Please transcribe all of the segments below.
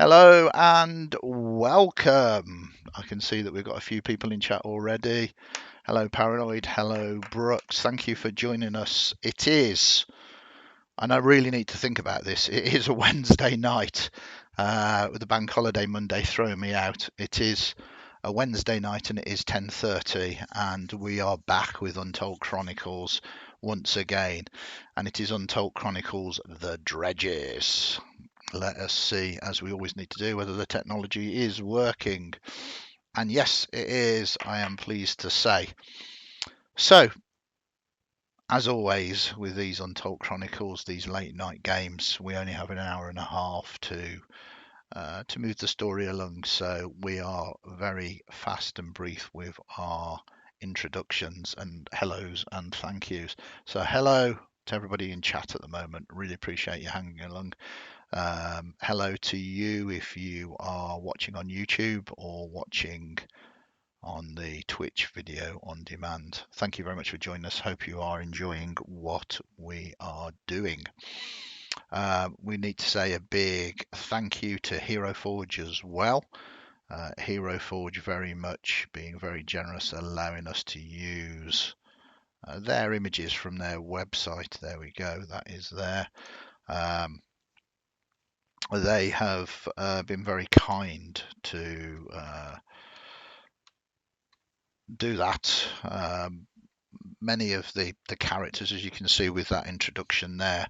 Hello and welcome. I can see that we've got a few people in chat already. Hello, Paranoid. Hello, Brooks. Thank you for joining us. It is, and I really need to think about this, it is a Wednesday night with the bank holiday Monday throwing me out. It is a Wednesday night and it is 10:30 and we are back with Untold Chronicles once again. And it is Untold Chronicles The Dredges. Let us see, as we always need to do, whether the technology is working. And yes, it is, I am pleased to say. So, as always, with these Untold Chronicles, these late night games, we only have an hour and a half to move the story along. So we are very fast and brief with our introductions and hellos and thank yous. So hello to everybody in chat at the moment. Really appreciate you hanging along. Hello to you if you are watching on YouTube or watching on the Twitch video on demand. Thank you very much for joining us. Hope you are enjoying what we are doing. We need to say a big thank you to Hero Forge as well. Hero Forge very much being very generous, allowing us to use their images from their website. There we go, that is there. They have been very kind to do that. Many of the characters, as you can see with that introduction there,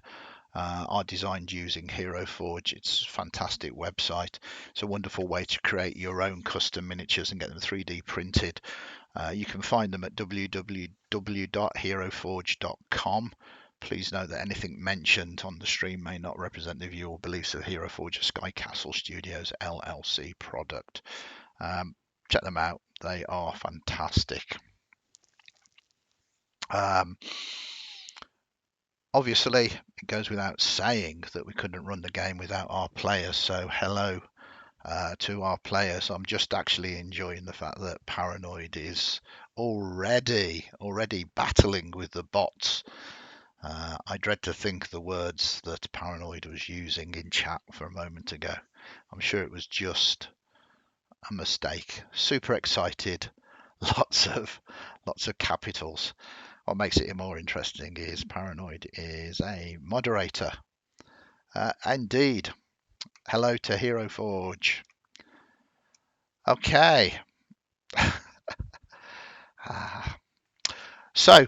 are designed using Hero Forge. It's a fantastic website. It's a wonderful way to create your own custom miniatures and get them 3D printed. You can find them at www.heroforge.com. Please note that anything mentioned on the stream may not represent the view or beliefs of Hero Forge or Sky Castle Studios LLC product. Check them out. They are fantastic. Obviously, it goes without saying that we couldn't run the game without our players. So hello to our players. I'm just actually enjoying the fact that Paranoid is already battling with the bots. I dread to think the words that Paranoid was using in chat for a moment ago. I'm sure it was just a mistake. Super excited, lots of capitals. What makes it more interesting is Paranoid is a moderator. Indeed. Hello to Hero Forge. Okay. So,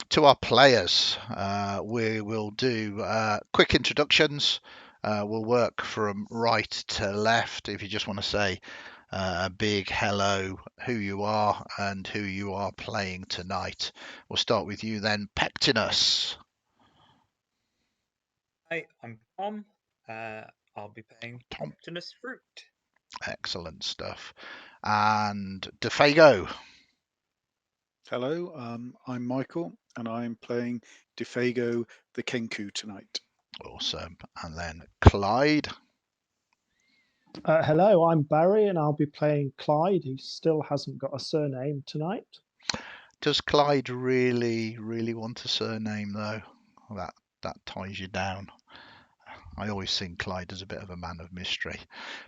to our players, we will do quick introductions. We'll work from right to left. If you just want to say a big hello, who you are and who you are playing tonight. We'll start with you then, Pectinus. Hi, I'm Tom. I'll be playing Pectinus Fruit. Excellent stuff. And DeFago. Hello, I'm Michael, and I'm playing DeFago the Kenku tonight. Awesome. And then Clyde. Hello, I'm Barry, and I'll be playing Clyde, who still hasn't got a surname tonight. Does Clyde really want a surname, though? That ties you down. I always think Clyde as a bit of a man of mystery.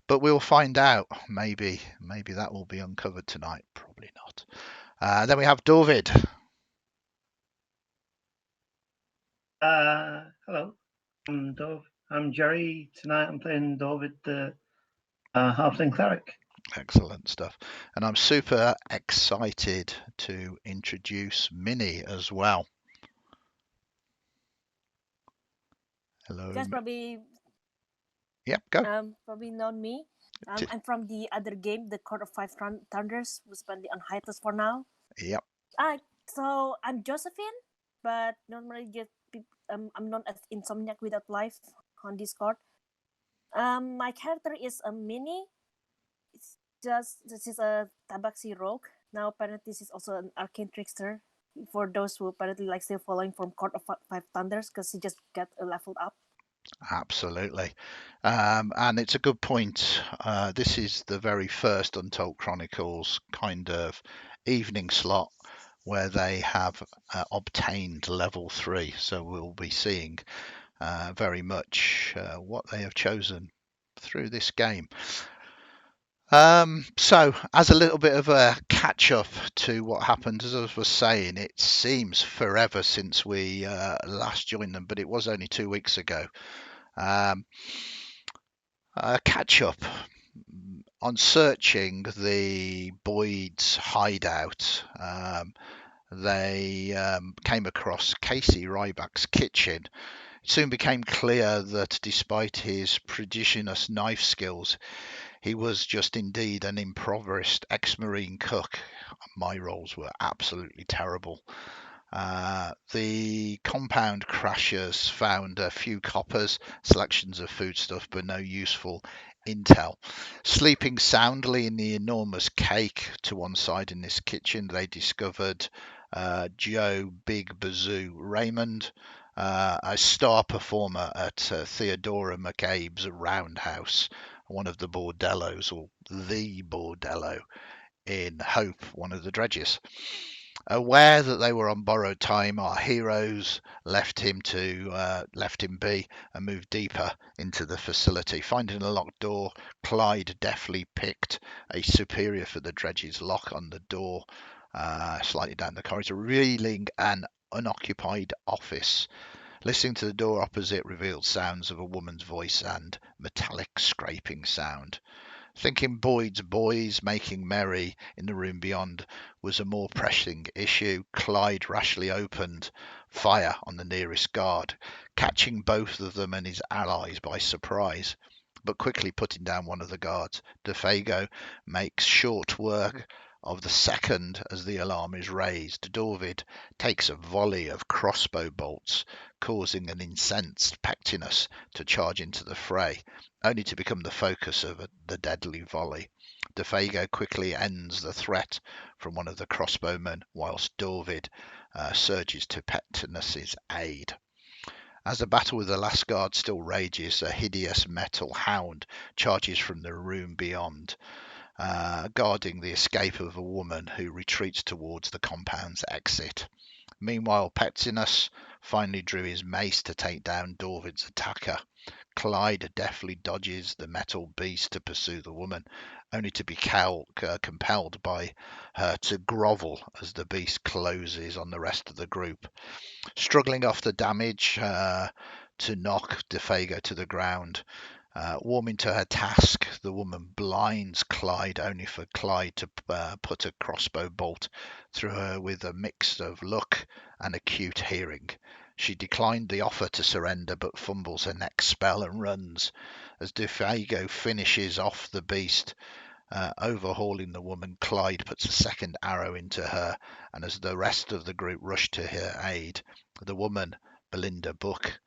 But we'll find out. Maybe that will be uncovered tonight. Probably not. Then we have David. Hello, I'm Dove. I'm Jerry. Tonight I'm playing David, the Halfling Cleric. Excellent stuff. And I'm super excited to introduce Minnie as well. Hello. You guys probably go. Probably know me. I'm from the other game, the Court of Five Thunders, who's currently on hiatus for now. Yep. So I'm Josephine, but normally I'm known as Insomniac Without Life on Discord. My character is a Minnie. This is a Tabaxi rogue. Now apparently this is also an arcane trickster. For those who apparently like still following from Court of Five Thunders, because he just got leveled up. Absolutely. And it's a good point. This is the very first Untold Chronicles kind of evening slot where they have obtained level 3. So we'll be seeing very much what they have chosen through this game. So as a little bit of a catch up to what happened, as I was saying, it seems forever since we last joined them, but it was only 2 weeks ago. Catch up on searching the Boyd's hideout. They came across Casey Ryback's kitchen. It soon became clear that despite his prodigious knife skills, he was just indeed an impoverished ex-Marine cook. My rolls were absolutely terrible. The compound crashers found a few coppers, selections of foodstuff, but no useful intel. Sleeping soundly in the enormous cake to one side in this kitchen, they discovered Joe Big Bazoo Raymond, a star performer at Theodora McCabe's Roundhouse, one of the bordellos, or the bordello, in Hope, one of the dredges. Aware that they were on borrowed time, our heroes left him be and moved deeper into the facility. Finding a locked door, Clyde deftly picked a superior for the dredges lock on the door, slightly down the corridor, revealing an unoccupied office. Listening to the door opposite revealed sounds of a woman's voice and metallic scraping sound. Thinking Boyd's boys making merry in the room beyond was a more pressing issue, Clyde rashly opened fire on the nearest guard, catching both of them and his allies by surprise, but quickly putting down one of the guards. DeFago makes short work of the second as the alarm is raised. Dorvid takes a volley of crossbow bolts, causing an incensed Pectinus to charge into the fray, only to become the focus of the deadly volley. DeFago quickly ends the threat from one of the crossbowmen, whilst Dorvid surges to Pectinus's aid. As the battle with the last guard still rages, a hideous metal hound charges from the room beyond, guarding the escape of a woman who retreats towards the compound's exit. Meanwhile, Pectinus finally drew his mace to take down Dorvid's attacker. Clyde deftly dodges the metal beast to pursue the woman, only to be compelled by her to grovel as the beast closes on the rest of the group. Struggling off the damage to knock DeFago to the ground, warming to her task, the woman blinds Clyde, only for Clyde to put a crossbow bolt through her with a mix of luck and acute hearing. She declined the offer to surrender, but fumbles her next spell and runs. As DeFago finishes off the beast, overhauling the woman, Clyde puts a second arrow into her, and as the rest of the group rush to her aid, the woman, Belinda Book,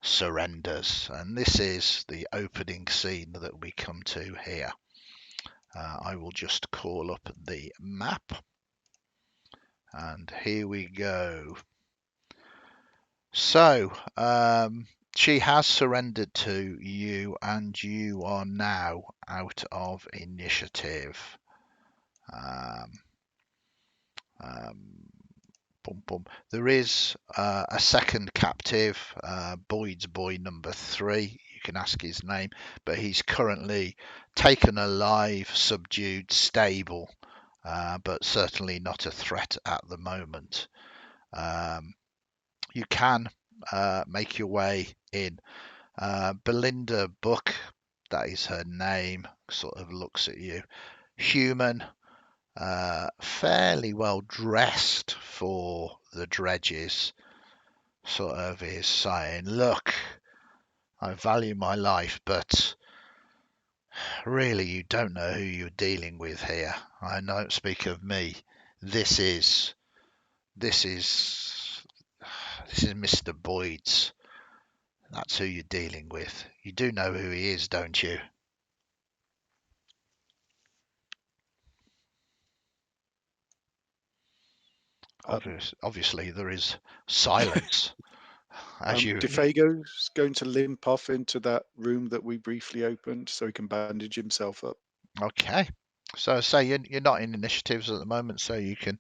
surrenders. And this is the opening scene that we come to here. I will just call up the map, and here we go. So she has surrendered to you, and you are now out of initiative. There is a second captive, Boyd's boy number 3. You can ask his name, but he's currently taken alive, subdued, stable, but certainly not a threat at the moment. You can make your way in. Belinda Book, that is her name, sort of looks at you. Human, fairly well dressed for the dredges, sort of is saying, look, I value my life, but really you don't know who you're dealing with here. I don't speak of me. This is Mr. Boyd's. That's who you're dealing with. You do know who he is, don't you? Obviously, there is silence. DeFago's going to limp off into that room that we briefly opened so he can bandage himself up. Okay. So say you're not in initiatives at the moment, so you can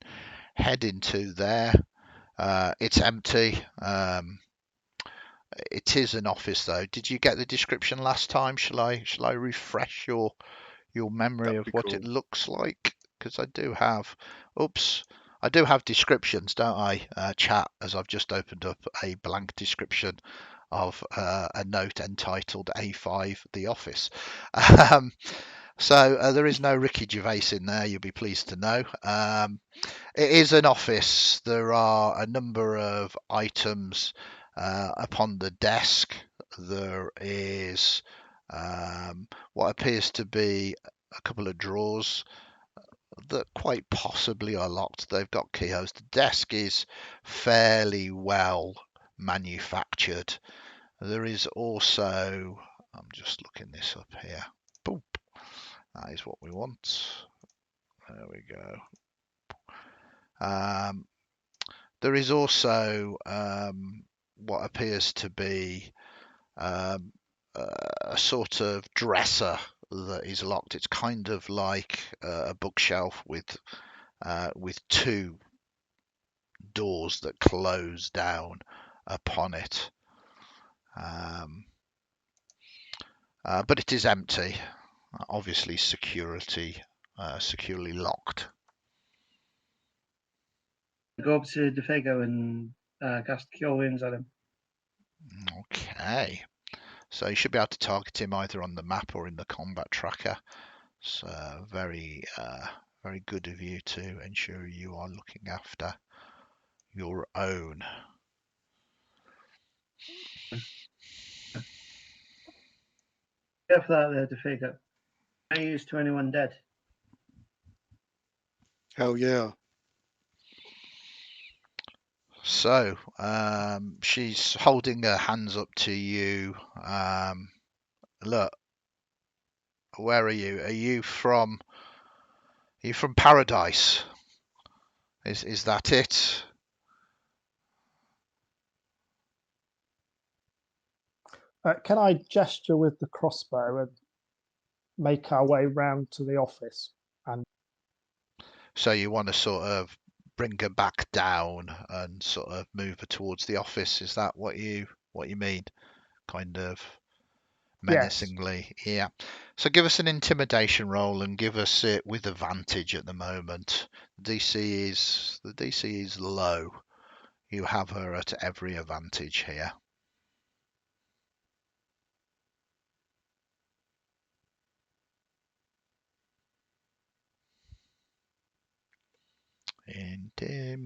head into there. It's empty. It is an office, though. Did you get the description last time? Shall I refresh your memory That'd of be what it cool. looks like? Because I do have. Oops. I do have descriptions, don't I, chat, as I've just opened up a blank description of a note entitled A5, The Office. So there is no Ricky Gervais in there, you'll be pleased to know. It is an office. There are a number of items upon the desk. There is what appears to be a couple of drawers that quite possibly are locked. They've got keyholes. The desk is fairly well manufactured. There is also, I'm just looking this up here. Boop. That is what we want. There we go. There is also what appears to be um, a sort of dresser that is locked. It's kind of like a bookshelf with two doors that close down upon it. But it is empty, obviously securely locked. Go up to DeFago and cast Cure Wounds on him. Okay. So you should be able to target him either on the map or in the combat tracker. So very good of you to ensure you are looking after your own. Careful that there, DeFago. I used to anyone dead. Hell yeah. So she's holding her hands up to you. Look, where are you? Are you from Paradise? Is that it? Can I gesture with the crossbow and make our way round to the office? And So you want to sort of bring her back down and sort of move her towards the office. Is that what you mean? Kind of menacingly. yes. Yeah. So give us an intimidation roll and give us it with advantage at the moment. The DC is low. You have her at every advantage here.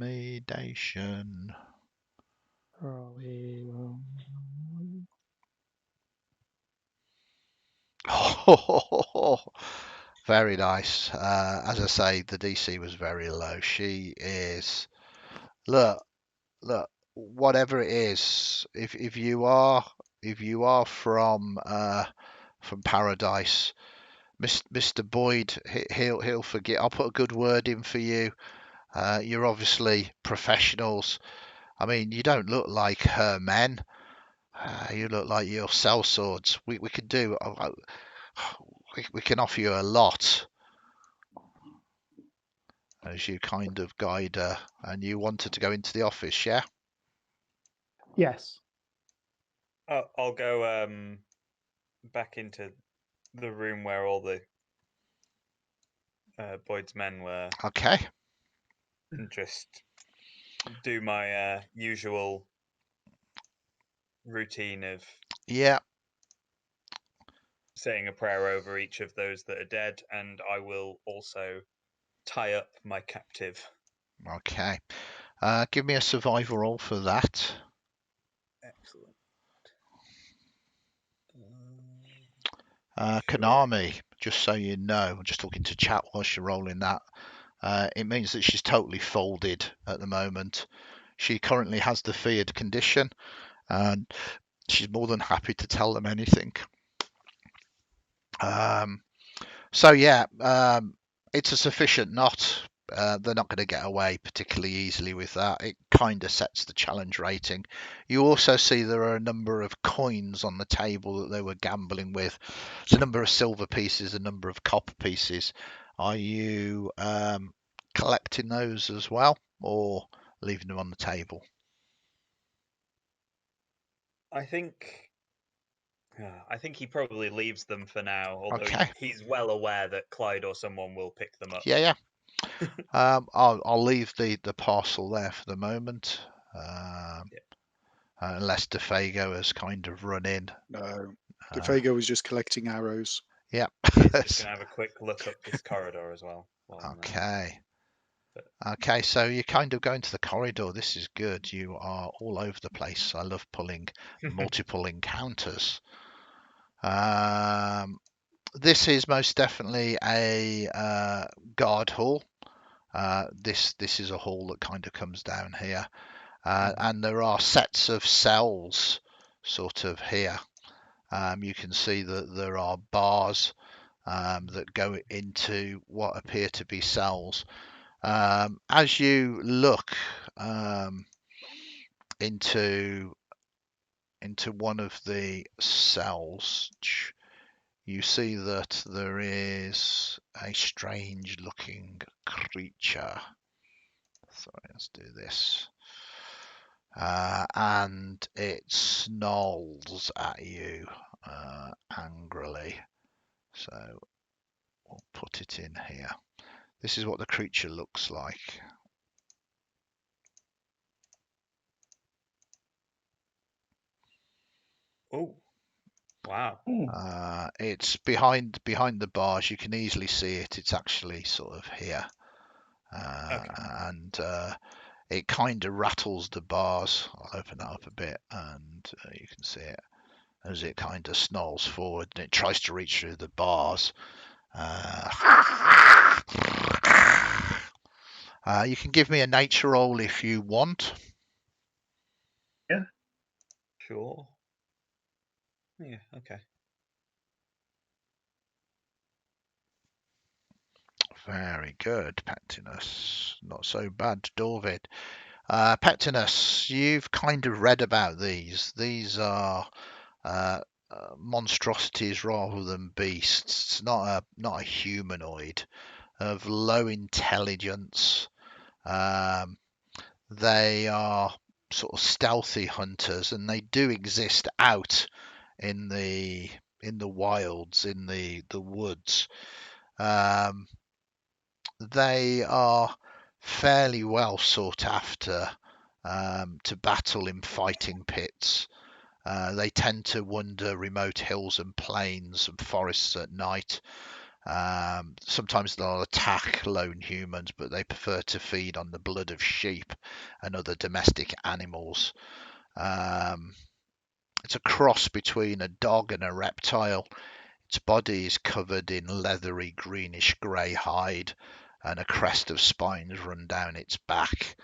Intimidation. Oh, very nice. As I say, the DC was very low. She is. Look, whatever it is, if you are from Paradise, Mr. Boyd, he'll forget. I'll put a good word in for you. You're obviously professionals. I mean, you don't look like her men. You look like you're sellswords. We could do. We can offer you a lot as you kind of guide her, and you wanted to go into the office, yeah? Yes. I'll go back into the room where all the Boyd's men were, Okay. and just do my usual routine of Yeah. saying a prayer over each of those that are dead, and I will also tie up my captive. Okay. Give me a survival roll for that. Excellent. Sure. Konami, just so you know, I'm just talking to chat whilst you're rolling that. It means that she's totally folded at the moment. She currently has the feared condition, and she's more than happy to tell them anything. So yeah, it's a sufficient knot. They're not going to get away particularly easily with that. It kind of sets the challenge rating. You also see there are a number of coins on the table that they were gambling with. There's a number of silver pieces, a number of copper pieces. Are you collecting those as well, or leaving them on the table? I think he probably leaves them for now, although Okay. he's well aware that Clyde or someone will pick them up. Yeah. I'll leave the parcel there for the moment. Unless DeFago has kind of run in. No, DeFago was just collecting arrows. Yeah. He's just going to have a quick look up this corridor as well. Okay. Okay, so you're kind of going to the corridor. This is good. You are all over the place. I love pulling multiple encounters. This is most definitely a guard hall. This is a hall that kind of comes down here. And there are sets of cells sort of here. You can see that there are bars that go into what appear to be cells. As you look into one of the cells, you see that there is a strange looking creature. Sorry, let's do this. And it snarls at you angrily. So we'll put it in here. This is what the creature looks like. Oh, wow. It's behind the bars. You can easily see it. It's actually sort of here. And it kind of rattles the bars. I'll open that up a bit and you can see it as it kind of snarls forward and it tries to reach through the bars. You can give me a nature roll if you want. Yeah. Sure. Yeah, okay. Very good, Pectinus. Not so bad, Dorvid. Pectinus, you've kind of read about these. These are monstrosities rather than beasts. It's not a humanoid of low intelligence. They are sort of stealthy hunters, and they do exist out in the wilds, in the woods. They are fairly well sought after to battle in fighting pits. They tend to wander remote hills and plains and forests at night. Sometimes they'll attack lone humans, but they prefer to feed on the blood of sheep and other domestic animals. It's a cross between a dog and a reptile. Its body is covered in leathery greenish grey hide, and a crest of spines run down its back.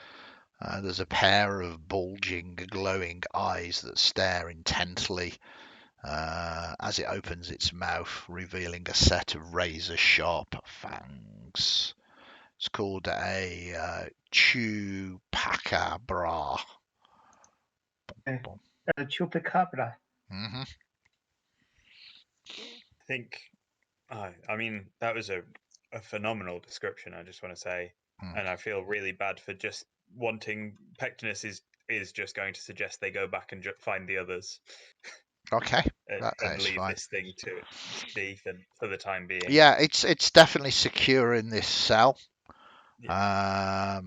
There's a pair of bulging, glowing eyes that stare intently as it opens its mouth, revealing a set of razor-sharp fangs. It's called a chupacabra. Chupacabra. Mm-hmm. I mean, that was a phenomenal description, I just want to say. And I feel really bad for just wanting. Pectinus is just going to suggest they go back and find the others. Okay. and leave fine. this thing to be for the time being. Yeah, it's definitely secure in this cell. Yeah.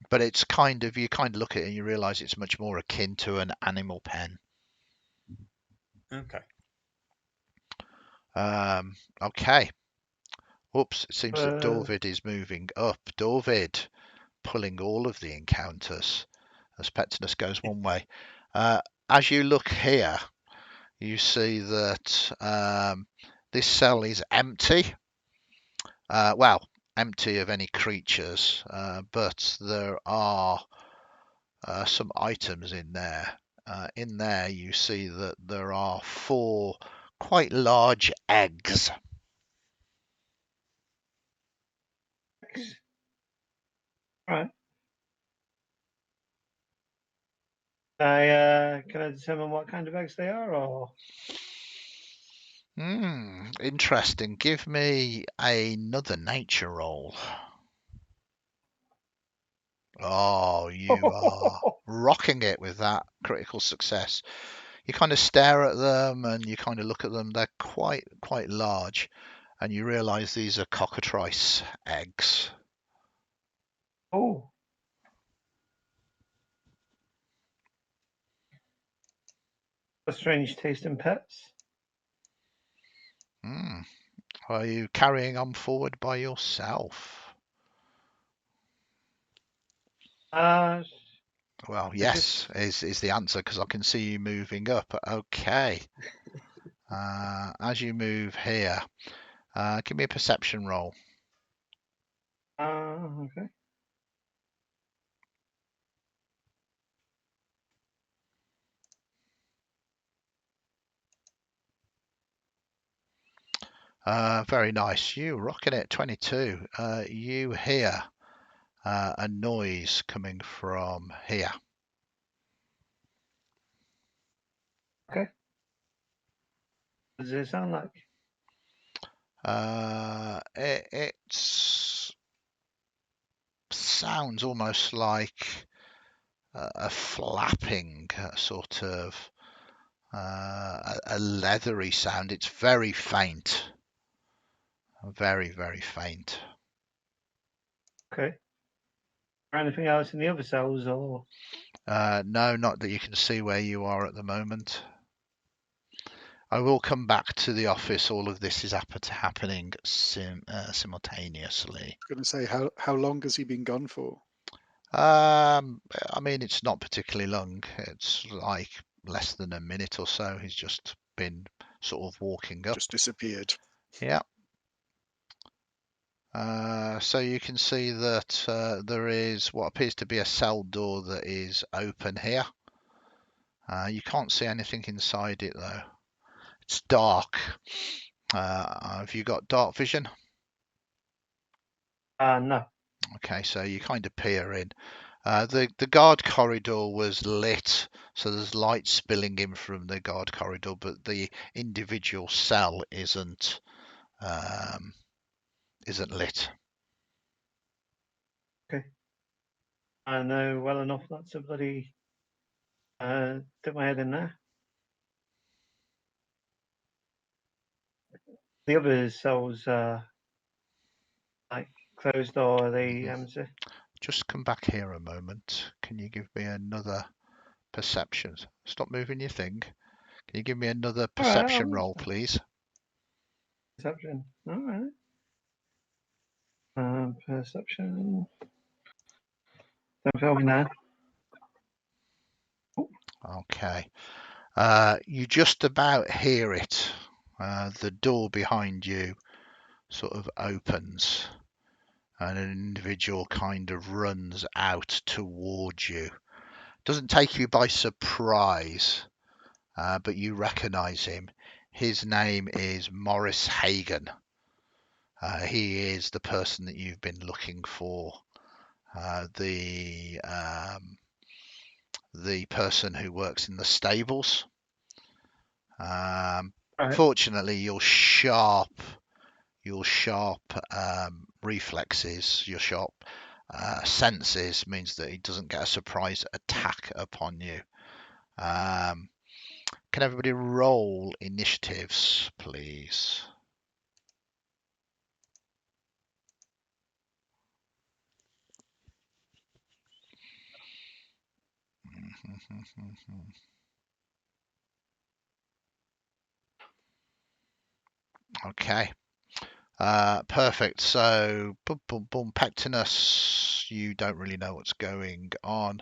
But it's kind of, you kind of look at it and you realise it's much more akin to an animal pen. Okay. Okay. Oops, it seems that Dorvid is moving up. Dorvid pulling all of the encounters as Pectinus goes one way. As you look here, you see that this cell is empty. Well, empty of any creatures, but there are some items in there. In there, you see that there are 4 quite large eggs. Right. Can I determine what kind of eggs they are, or? Interesting. Give me another nature roll. Oh, you are rocking it with that critical success. You kind of stare at them and you kind of look at them. They're quite large, and you realise these are cockatrice eggs. Oh. A strange taste in pets. Are you carrying on forward by yourself? Well, yes, is the answer, because I can see you moving up. Okay. As you move here, give me a perception roll. Okay. Very nice. You rocking it, 22. You hear a noise coming from here. Okay. What does it sound like? It sounds almost like a flapping sort of a leathery sound. It's very faint, very faint. Okay. Or anything else in the other cells, or? No, not that you can see where you are at the moment. I will come back to the office. All of this is happening simultaneously. I was going to say, how long has he been gone for? I mean, it's not particularly long. It's like less than a minute or so. He's just been sort of walking up. Just disappeared. Yeah. So you can see that there is what appears to be a cell door that is open here. You can't see anything inside it though. It's dark. Have you got dark vision? No. Okay, so you kind of peer in. The guard corridor was lit, so there's light spilling in from the guard corridor, but the individual cell isn't lit. Okay. I know well enough not to bloody dip my head in there. The other cells like closed, or are they empty? Just come back here a moment. Can you give me another perception? Stop moving your thing. Can you give me another perception roll, please? Perception. All right. Perception. Don't fail me now. Okay. You just about hear it. The door behind you sort of opens and an individual kind of runs out towards you. Doesn't take you by surprise, but you recognize him. His name is Morris Hagen. He is the person that you've been looking for. The person who works in the stables. Fortunately, your sharp reflexes, your sharp senses means that he doesn't get a surprise attack upon you. Can everybody roll initiatives, please? Okay. Perfect. So, boom, Pectinus, you don't really know what's going on.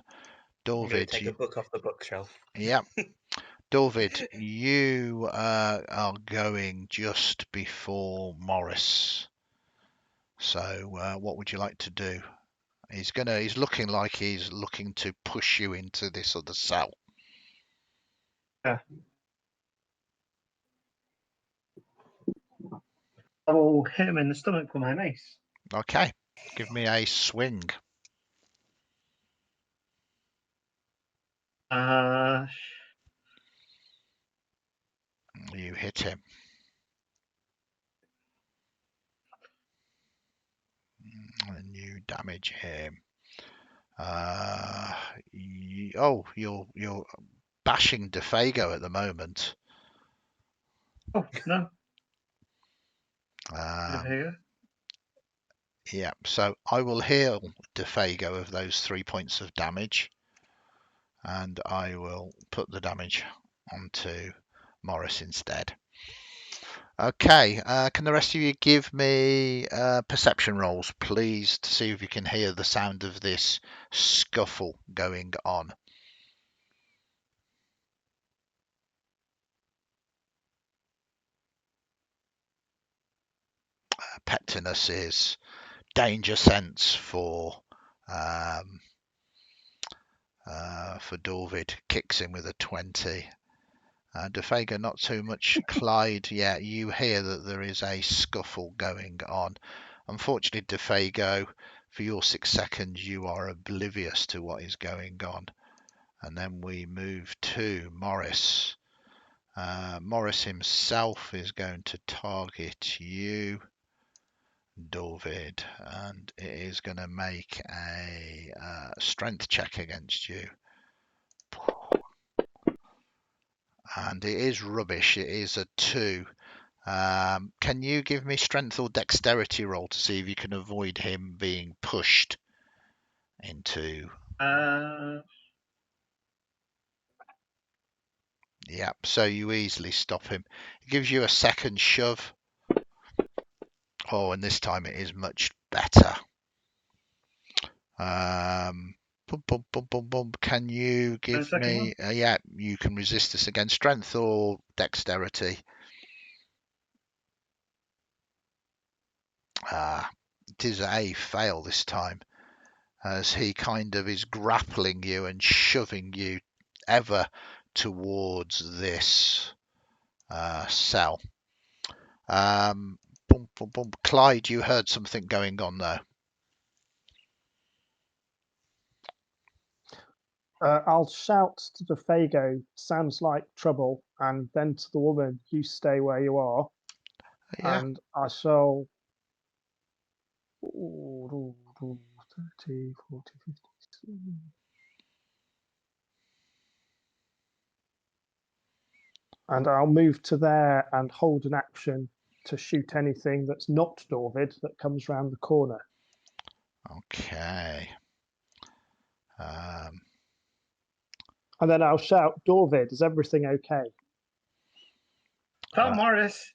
Dorvid, take a book off the bookshelf. Yeah. Dorvid, you are going just before Morris. So, what would you like to do? He's looking like he's looking to push you into this other cell. Yeah. I will hit him in the stomach with my mace. Okay. Give me a swing. You hit him. And you damage him. You're bashing DeFago at the moment. Oh, no. Um, Here. yeah, so I will heal DeFago of those 3 points of damage, and I will put the damage onto Morris instead. Okay, can the rest of you give me perception rolls, please, to see if you can hear the sound of this scuffle going on? Pectinus is danger sense for Dorvid, kicks in with a 20. DeFago, not too much. Clyde, yeah, you hear that there is a scuffle going on. Unfortunately, DeFago, for your 6 seconds, you are oblivious to what is going on. And then we move to Morris. Morris himself is going to target you, Dorvid, and it is going to make a strength check against you. And it is rubbish. It is a 2. Can you give me strength or dexterity roll to see if you can avoid him being pushed into... Yep, so you easily stop him. It gives you a second shove. Oh, and this time it is much better. Can you give me... yeah, you can resist this again. Strength or dexterity? It is a fail this time, as he kind of is grappling you and shoving you ever towards this cell. Clyde, you heard something going on there. I'll shout to DeFago, sounds like trouble, and then to the woman, you stay where you are. Yeah. And I shall 30, 40, 50. And I'll move to there and hold an action to shoot anything that's not Dorvid that comes round the corner. Okay. And then I'll shout, Dorvid, is everything okay? Tom Morris.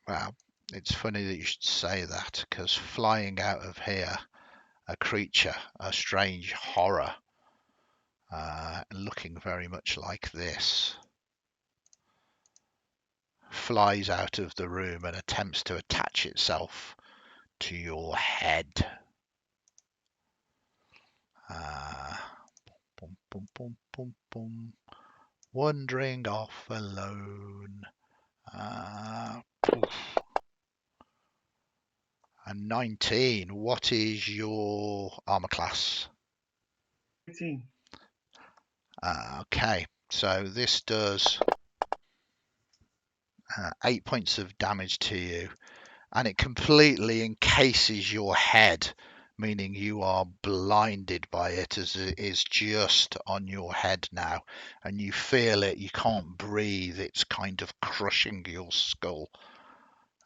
Well, it's funny that you should say that, because flying out of here, a creature, a strange horror, looking very much like this, flies out of the room and attempts to attach itself to your head. Boom, boom, boom, boom, boom. Wandering off alone. A 19. What is your armor class? 18. Okay, so this does 8 points of damage to you, and it completely encases your head, meaning you are blinded by it, as it is just on your head now, and you feel it. You can't breathe. It's kind of crushing your skull.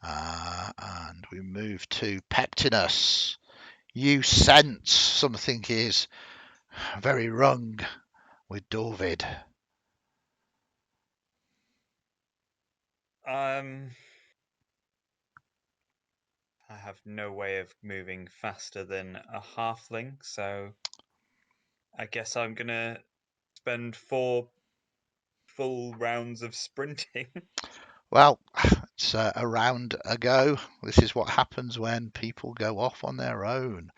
And we move to Pectinus. You sense something is very wrong with Dorvid. I have no way of moving faster than a halfling, so I guess I'm gonna spend 4 full rounds of sprinting. Well, it's a round ago. This is what happens when people go off on their own.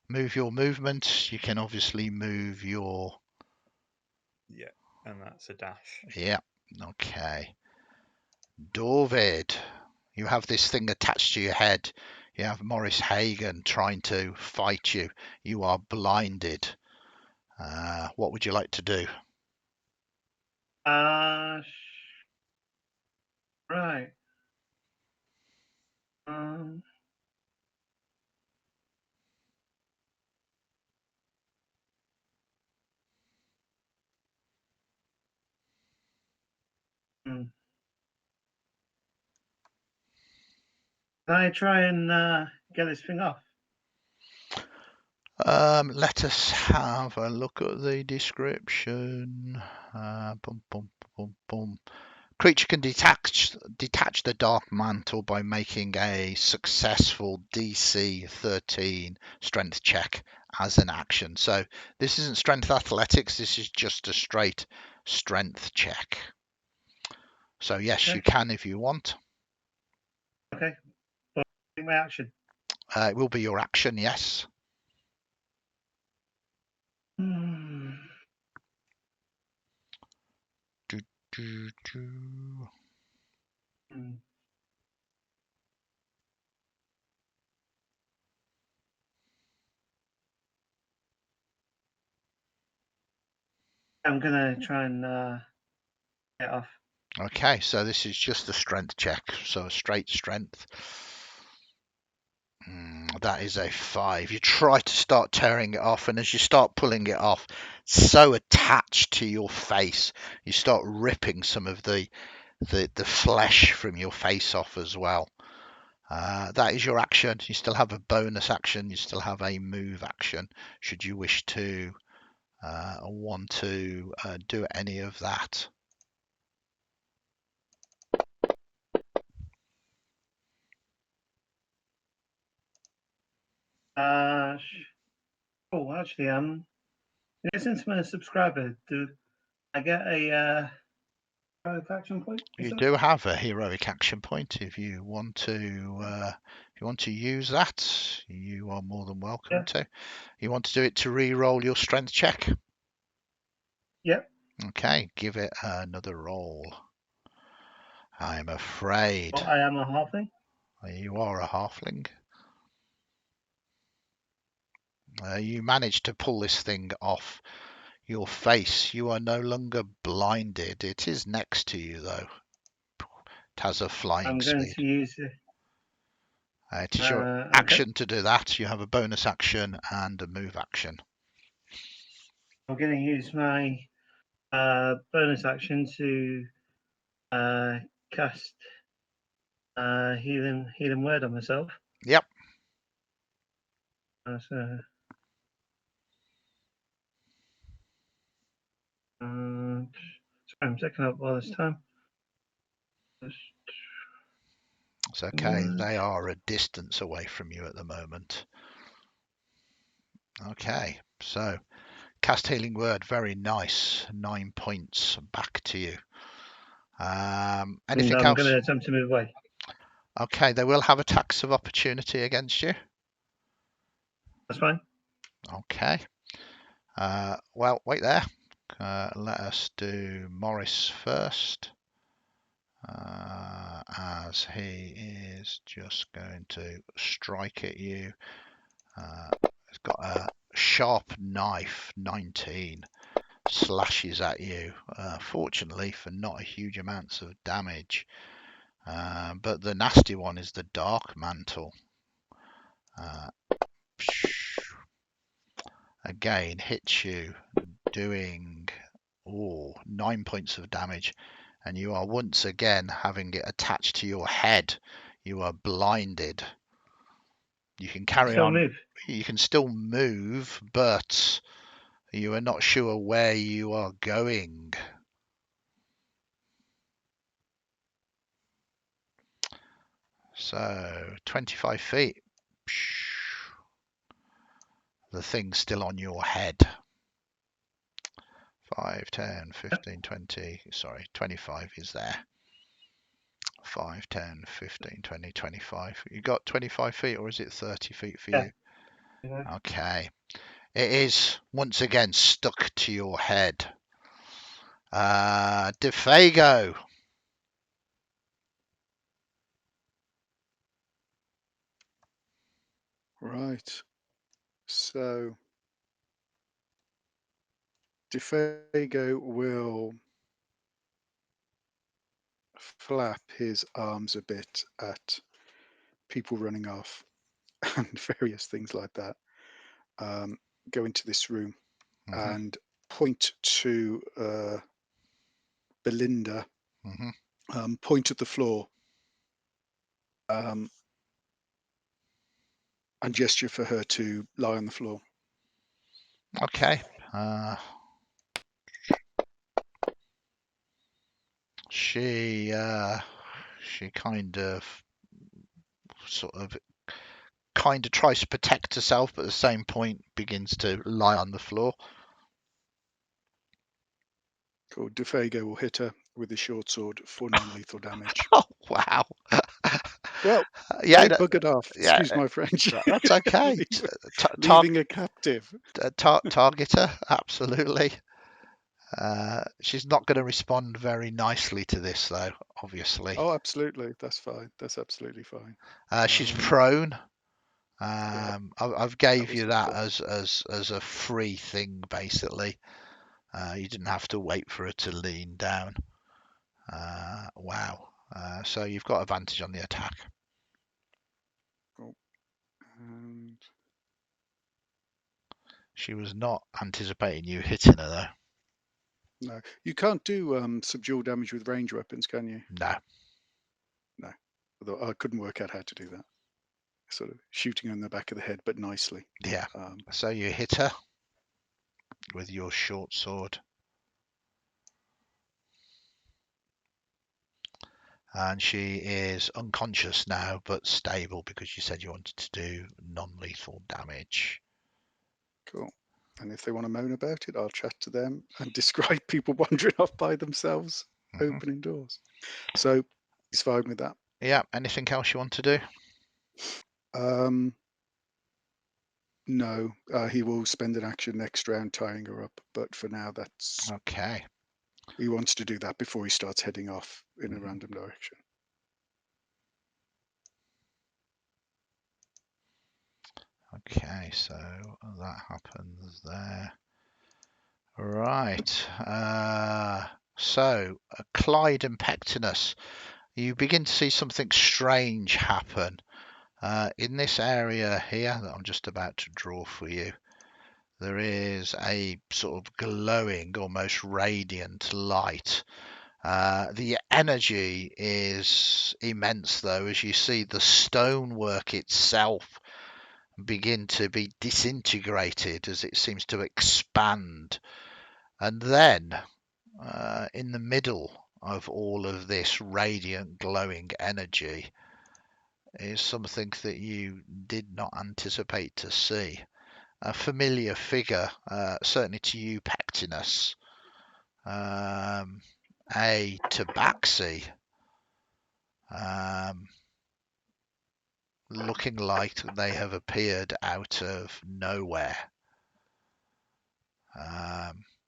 Move your movement. You can obviously move your... Yeah, and that's a dash. Yeah, okay. Dorvid, you have this thing attached to your head. You have Morris Hagen trying to fight you. You are blinded. What would you like to do? Right. Can I try and get this thing off? Let us have a look at the description. Boom, boom, boom, boom. Creature can detach the dark mantle by making a successful DC 13 strength check as an action. So this isn't strength athletics, this is just a straight strength check. So yes, Okay. you can if you want. Okay. Well, my action. It will be your action, yes. Do, do, do. I'm gonna try and get off. Okay, so this is just a strength check, so a straight strength. That is a 5. You try to start tearing it off, and as you start pulling it off, it's so attached to your face, you start ripping some of the flesh from your face off as well. That is your action. You still have a bonus action. You still have a move action, should you wish to want to do any of that. Oh, actually, since I'm a subscriber, do I get a heroic action point? You do have a heroic action point. If you want to use that, you are more than welcome to. You want to do it to re-roll your strength check? Yep. Okay, give it another roll. I'm afraid. Well, I am a halfling. You are a halfling. You managed to pull this thing off your face. You are no longer blinded. It is next to you, though. It has a flying I'm going speed. to use it. It is your action to do that. You have a bonus action and a move action. I'm going to use my bonus action to cast healing word on myself. Yep. Sorry, I'm taking up all this time. It's okay. They are a distance away from you at the moment. Okay, so cast healing word, very nice. 9 points back to you. Anything I'm else? going to attempt to move away. Okay, they will have attacks of opportunity against you. That's fine. Okay. Well, wait there. Let us do Morris first. As he is just going to strike at you. He's got a sharp knife, 19, slashes at you. Fortunately for not a huge amounts of damage. But the nasty one is the dark mantle. Again, hits you, doing 9 points of damage. And you are once again having it attached to your head. You are blinded. You can carry on. Move. You can still move, but you are not sure where you are going. So 25 feet. The thing's still on your head. 5, 10, 15, 20. Sorry, 25 is there. 5, 10, 15, 20, 25. You got 25 feet, or is it 30 feet for you? Yeah. Okay. It is once again stuck to your head. DeFago. Right. So DeFago will flap his arms a bit at people running off and various things like that. Go into this room and point to Belinda point at the floor, and gesture for her to lie on the floor. Okay. She kind of tries to protect herself, but at the same point begins to lie on the floor. Cool. Defago will hit her with his short sword for non-lethal damage. Oh wow! Well, yeah, they buggered off. yeah, Excuse my French. that's okay. Leaving a captive. Target her, absolutely. She's not going to respond very nicely to this, though. Obviously, Oh, absolutely. That's fine. That's absolutely fine. she's prone. Yeah, I've gave was you the that thought. as a free thing, basically. You didn't have to wait for her to lean down. Wow. So you've got advantage on the attack. Cool. And She was not anticipating you hitting her, though. no, you can't do subdual damage with range weapons, can you? No. No. Although I couldn't work out how to do that. Sort of shooting her in the back of the head, but nicely. Yeah. So you hit her with your short sword. And she is unconscious now, but stable because you said you wanted to do non-lethal damage. Cool. And if they want to moan about it, I'll chat to them and describe people wandering off by themselves, opening doors. So he's fine with that. Yeah. Anything else you want to do? No, he will spend an action next round tying her up. But for now, that's okay. He wants to do that before he starts heading off in a random direction. Okay, so that happens there. Right. So Clyde and Pectinus, you begin to see something strange happen. In this area here that I'm just about to draw for you, there is a sort of glowing, almost radiant light. The energy is immense, though, as you see the stonework itself begin to be disintegrated as it seems to expand. And then, in the middle of all of this radiant, glowing energy, is something that you did not anticipate to see. A familiar figure, certainly to you, Pectinus. A tabaxi, looking like they have appeared out of nowhere.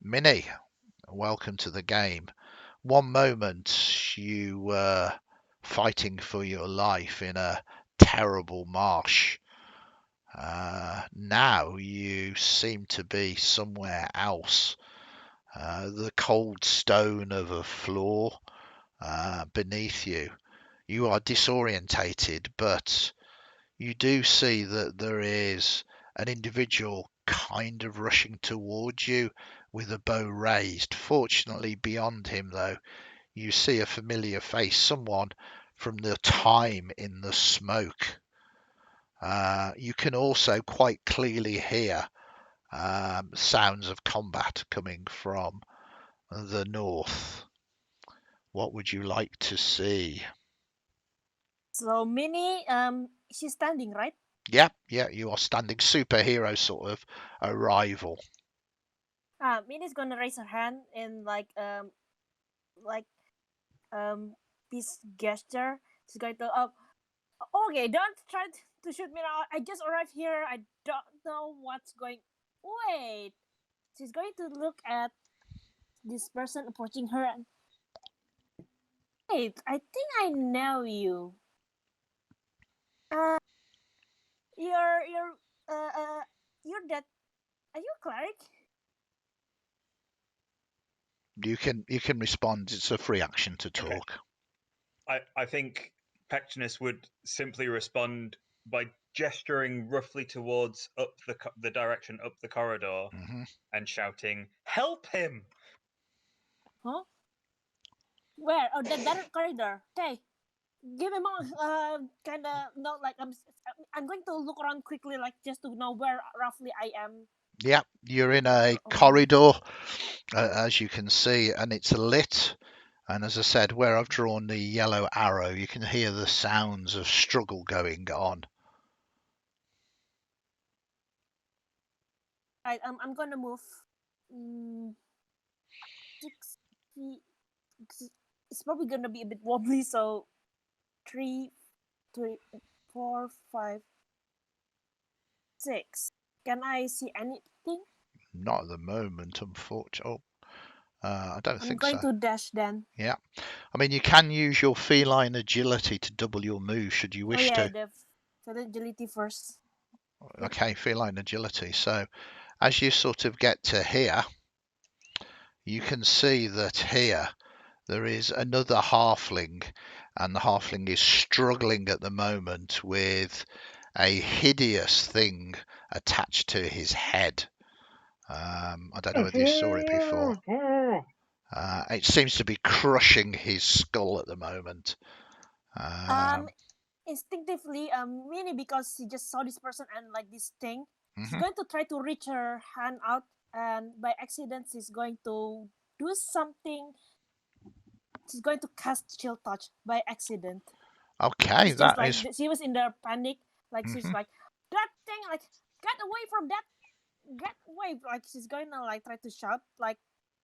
Minnie, welcome to the game. One moment you were fighting for your life in a terrible marsh. Now you seem to be somewhere else. The cold stone of a floor beneath you. You are disorientated, but you do see that there is an individual kind of rushing towards you with a bow raised. Fortunately, beyond him, though, you see a familiar face, someone from the time in the smoke. You can also quite clearly hear sounds of combat coming from the north. What would you like to see? So Minnie, she's standing, right? Yeah, you are standing. Superhero sort of arrival. Minnie's gonna raise her hand and this gesture. She's going to okay, don't try to shoot me now. I just arrived here. I don't know what's going. Wait, she's going to look at this person approaching her. And, wait, I think I know you. You're that. Are you a cleric? You can respond. It's a free action to talk. I think Pectinus would simply respond by gesturing roughly towards up the direction up the corridor and shouting, "Help him!" Huh? Where? Oh, that corridor. Okay. Give me more. Kind of not like I'm going to look around quickly, like just to know where roughly I am. Yep, you're in a Oh. corridor, as you can see, and it's lit. And as I said, where I've drawn the yellow arrow, you can hear the sounds of struggle going on. Right. I'm gonna move. 6 feet. It's probably gonna be a bit wobbly, so 3, 4, 5, 6. Can I see anything? Not at the moment, unfortunately. I don't I'm think going so. to dash then. Yeah. I mean, you can use your feline agility to double your move should you Oh wish yeah, to. the agility first. Okay, feline agility. So as you sort of get to here, you can see that here there is another halfling, and the halfling is struggling at the moment with a hideous thing attached to his head. I don't know whether you saw it before. It seems to be crushing his skull at the moment. Instinctively, Minnie, because she just saw this person and like this thing, she's Mhm. going to try to reach her hand out, and by accident, she's going to do something. She's going to cast chill touch by accident. Okay, It's just that like is. she was in the panic, like she's Mhm. like that thing, like get away from that, get away! Like she's going to like try to shout like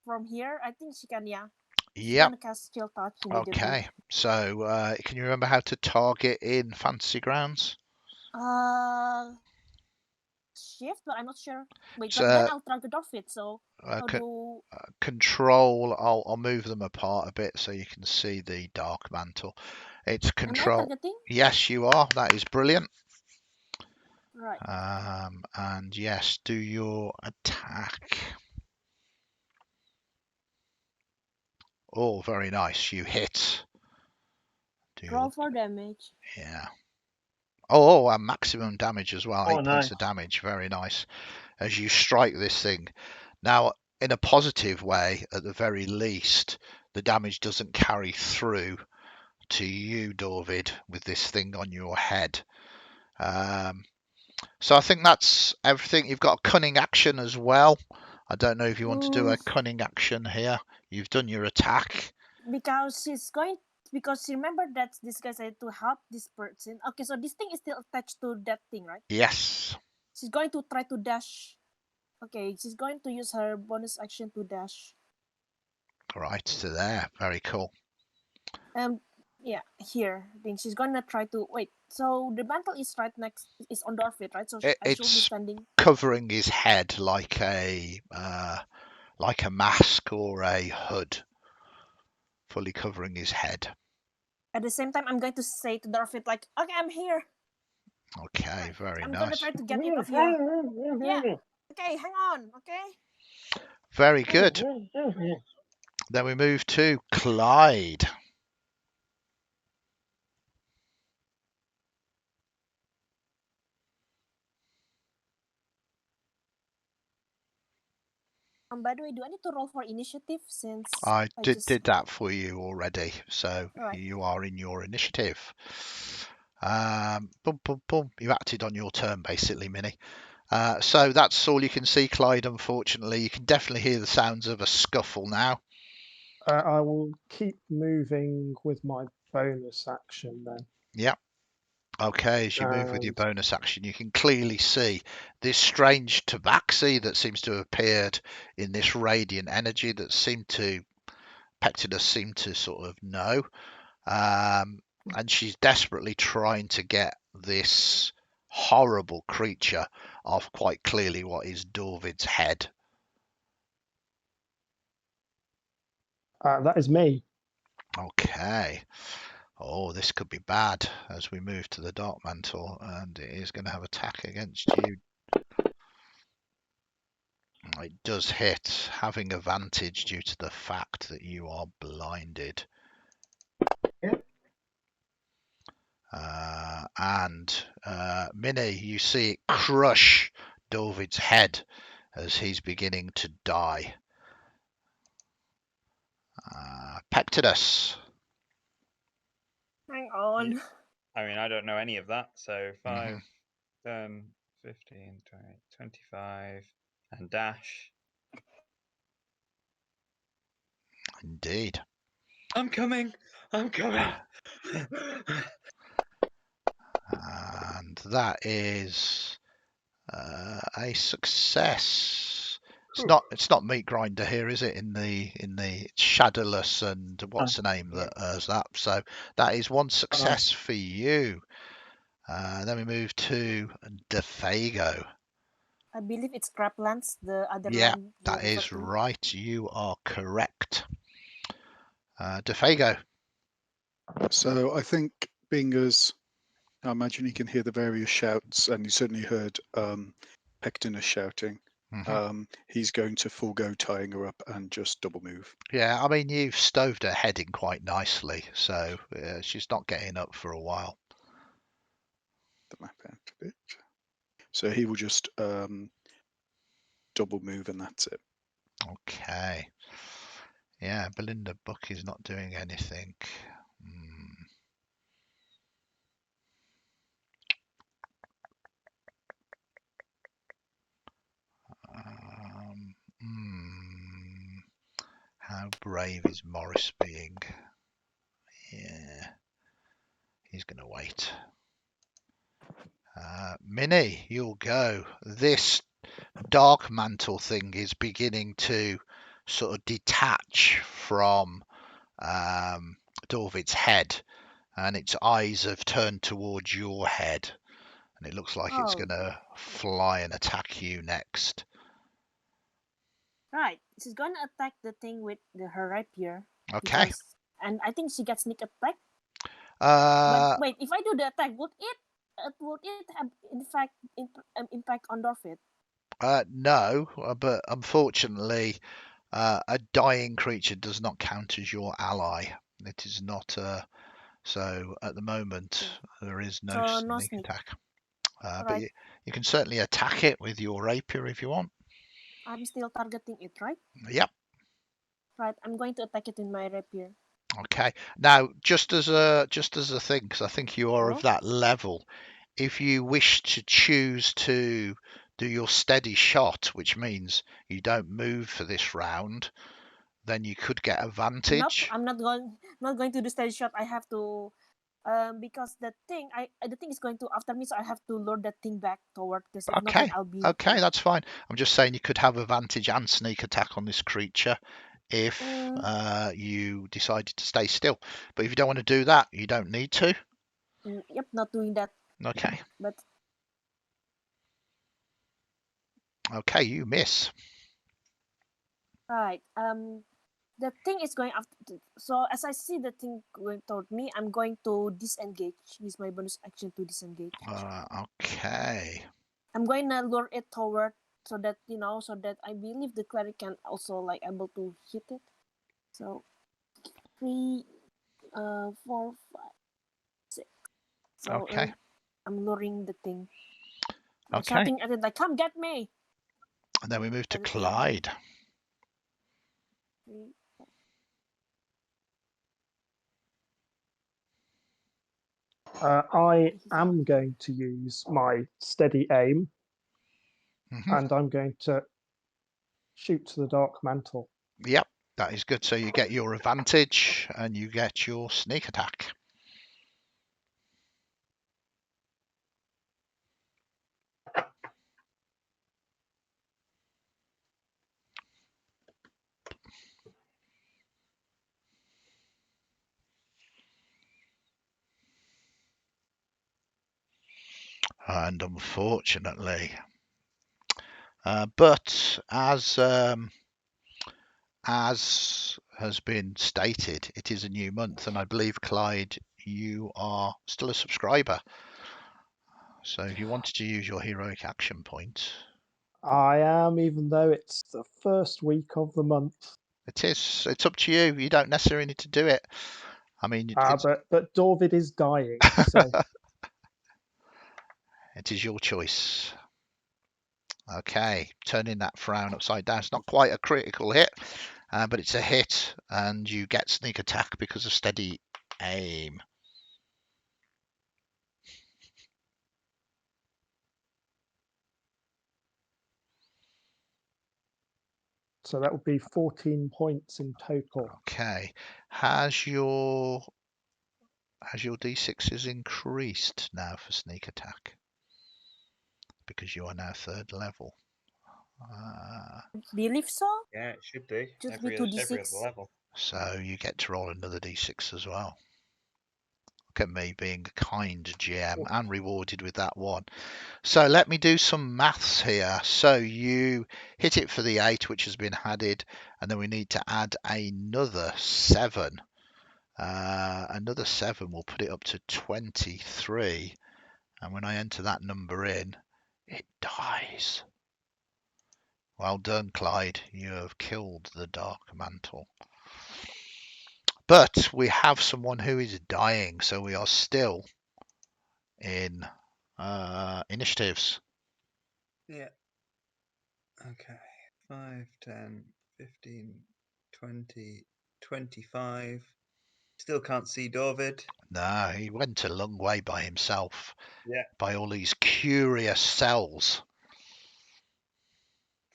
from here. I think she can, yeah. She's Yep. gonna cast chill touch immediately. Okay. So, can you remember how to target in Fantasy Grounds? Shift, but I'm not sure. Wait, It's but then I'll target Dorfit. So how c- do? control. I'll move them apart a bit so you can see the dark mantle. It's Am I control. targeting? Yes, you are. That is brilliant. Right. And yes, do your attack. Oh, very nice. You hit. Do Roll your, for damage. yeah. Oh, and maximum damage as well. Oh, 8 points nice. of damage. Very nice. As you strike this thing. Now, in a positive way, at the very least, the damage doesn't carry through to you, Dorvid, with this thing on your head. So I think that's everything. You've got a cunning action as well. I don't know if you want to do a cunning action here. You've done your attack. Because she's going. Because she remembered that this guy said to help this person. Okay, so this thing is still attached to that thing, right? Yes. She's going to try to dash. Okay, she's going to use her bonus action to dash. Right to there. Very cool. Yeah, here. I think she's gonna try to wait. So the mantle is right next, is on Dorfit, right? So I should be It's standing covering his head like a mask or a hood, fully covering his head. at the same time. I'm going to say to Dorfit like, okay, I'm here. Okay, Right. very I'm nice. gonna try to get it off you. Yeah. Okay, hang on. Okay. Very good. Then we move to Clyde. By the way, do I need to roll for initiative since I did just that for you already, so right. you are in your initiative. Boom, boom, boom. You acted on your turn, basically, Minnie. So that's all you can see, Clyde, unfortunately. You can definitely hear the sounds of a scuffle now. I will keep moving with my bonus action then. Yep. Okay, as you move with your bonus action, you can clearly see this strange tabaxi that seems to have appeared in this radiant energy that Pectinus seemed to sort of know. And she's desperately trying to get this horrible creature off quite clearly what is Dorvid's head. That is me. Okay. Oh, this could be bad as we move to the Dark Mantle, and it is going to have attack against you. It does hit, having advantage due to the fact that you are blinded. And Minnie, you see it crush Dorvid's head as he's beginning to die. Pectinus. Hang on. I mean, I don't know any of that. So 5, Mhm. 10, 15, 20, 25, and dash. Indeed. I'm coming. I'm coming. And that is a success. It's not meat grinder here, is it? In the shadowless and what's the name that that? So that is one success for you. Then we move to Defago. I believe it's Crablands, the other Yeah, land. that is right. You are correct. Defago. So I think, being as I imagine he can hear the various shouts, and you certainly heard Pectinus shouting, he's going to forego tying her up and just double move. Yeah, I mean, you've stoved her head in quite nicely, so she's not getting up for a while. The map out a bit. So he will just double move, and that's it. Okay. Yeah, Belinda Buck is not doing anything. How brave is Morris being? Yeah, he's going to wait. Minnie, you'll go. This dark mantle thing is beginning to sort of detach from Dorvid's head, and its eyes have turned towards your head, and it looks like it's going to fly and attack you next. Right. She's going to attack the thing with her rapier. Okay. And I think she gets sneak attack. But wait, if I do the attack, would it have impact on Dorvid? No, but unfortunately, a dying creature does not count as your ally. It is not. So at the moment, there is no sneak attack. But you can certainly attack it with your rapier if you want. I'm still targeting it, right? Yep. Right. I'm going to attack it with my rapier. Okay. Now, just as a thing, because I think you are of that level, if you wish to choose to do your steady shot, which means you don't move for this round, then you could get advantage. Nope, I'm not going to do steady shot. I have to, because the thing is going to after me, so I have to lure that thing back toward. Because if not, then I'll be. Okay, that's fine. I'm just saying you could have advantage and sneak attack on this creature if you decided to stay still. But if you don't want to do that, you don't need to. Yep, not doing that. Okay. But. Okay, you miss. Right. The thing is going after. So as I see the thing going toward me, I'm going to disengage. Use my bonus action to disengage. Okay. I'm going to lure it toward so that I believe the cleric can also able to hit it. So 3, 4, 5, 6. So okay. I'm luring the thing. Okay. Shouting at it "Come get me!" And then we move to Clyde. I am going to use my steady aim, and I'm going to shoot to the dark mantle. Yep, that is good. So you get your advantage and you get your sneak attack. And unfortunately, but as has been stated, it is a new month, and I believe, Clyde, you are still a subscriber. So if you wanted to use your heroic action point, I am, even though it's the first week of the month. it is. It's up to you. You don't necessarily need to do it. I mean, but Dorvid is dying, so it is your choice. Okay, turning that frown upside down. It's not quite a critical hit. but it's a hit, and you get sneak attack because of steady aim. So that would be 14 points in total. Okay. Has your d6s increased now for sneak attack? Because you are now 3rd level. Believe so? Yeah, it should do. Should be Every 2d6. other level. So you get to roll another d6 as well. Look at me being a kind GM and rewarded with that one. So let me do some maths here. So you hit it for the 8, which has been added, and then we need to add another 7. Another 7 will put it up to 23. And when I enter that number in, it dies. Well done, Clyde. You have killed the Dark Mantle. But we have someone who is dying, so we are still in initiatives. Yeah. Okay. 5, 10, 15, 20, 25. Still can't see David. No, he went a long way by himself. Yeah. By all these curious cells.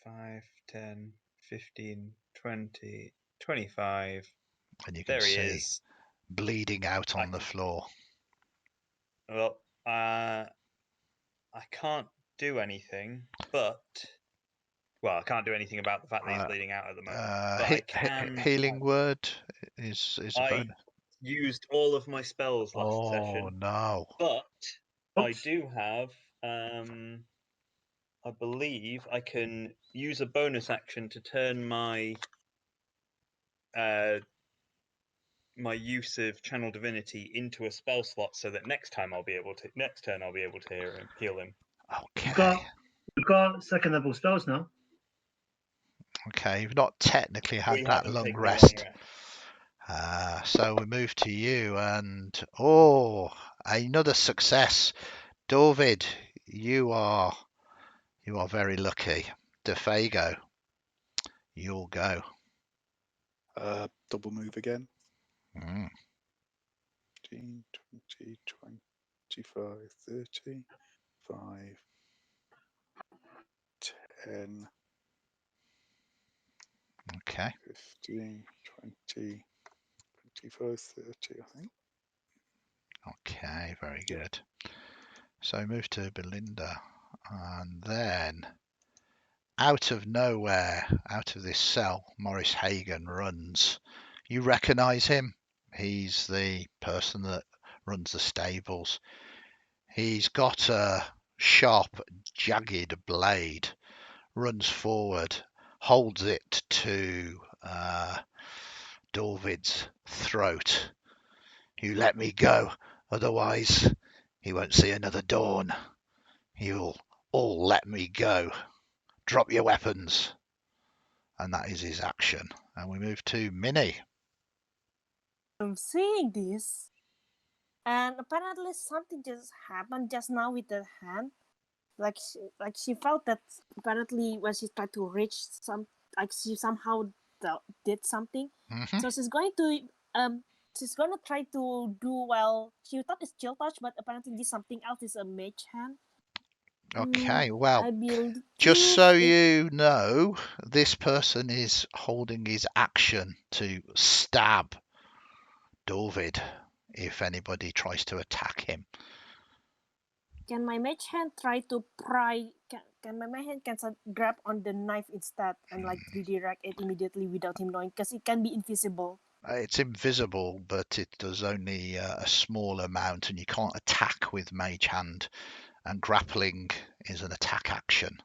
5, 10, 15, 20, 25. And you can There he see is. bleeding out on the floor. Well, I can't do anything, but... Well, I can't do anything about the fact that he's bleeding out at the moment. But I can... Healing word is a bonus. Used all of my spells last session. Oh, no. But I do have... I believe I can use a bonus action to turn my my use of Channel Divinity into a spell slot, so that next turn I'll be able to heal him. Okay. We've got 2nd level spells now. Okay, you've not technically had that long taken a rest. long So we move to you, and another success. David, you are very lucky. DeFago, you'll go. Double move again. 15, 20, 25, 30, 5, 10. Okay. 15, 20, 25, 30, I think. Okay, very good. So move to Belinda, and then out of nowhere, out of this cell, Maurice Hagen runs. You recognise him. He's the person that runs the stables. He's got a sharp, jagged blade, runs forward, holds it to David's throat. You let me go, otherwise he won't see another dawn. You'll all let me go. Drop your weapons. And that is his action. And we move to Minnie. I'm seeing this, and apparently something just happened just now with the hand. Like she felt that apparently when she tried to reach she somehow did something. Mm-hmm. So she's going to try to do she thought it's chill touch, but apparently this something else is a mage hand. Okay, well, I believe just so you know, this person is holding his action to stab David if anybody tries to attack him. Can my mage hand try to pry? Can my mage hand grab on the knife instead and redirect it immediately without him knowing? Because it can be invisible. It's invisible, but it does only a small amount, and you can't attack with mage hand. And grappling is an attack action.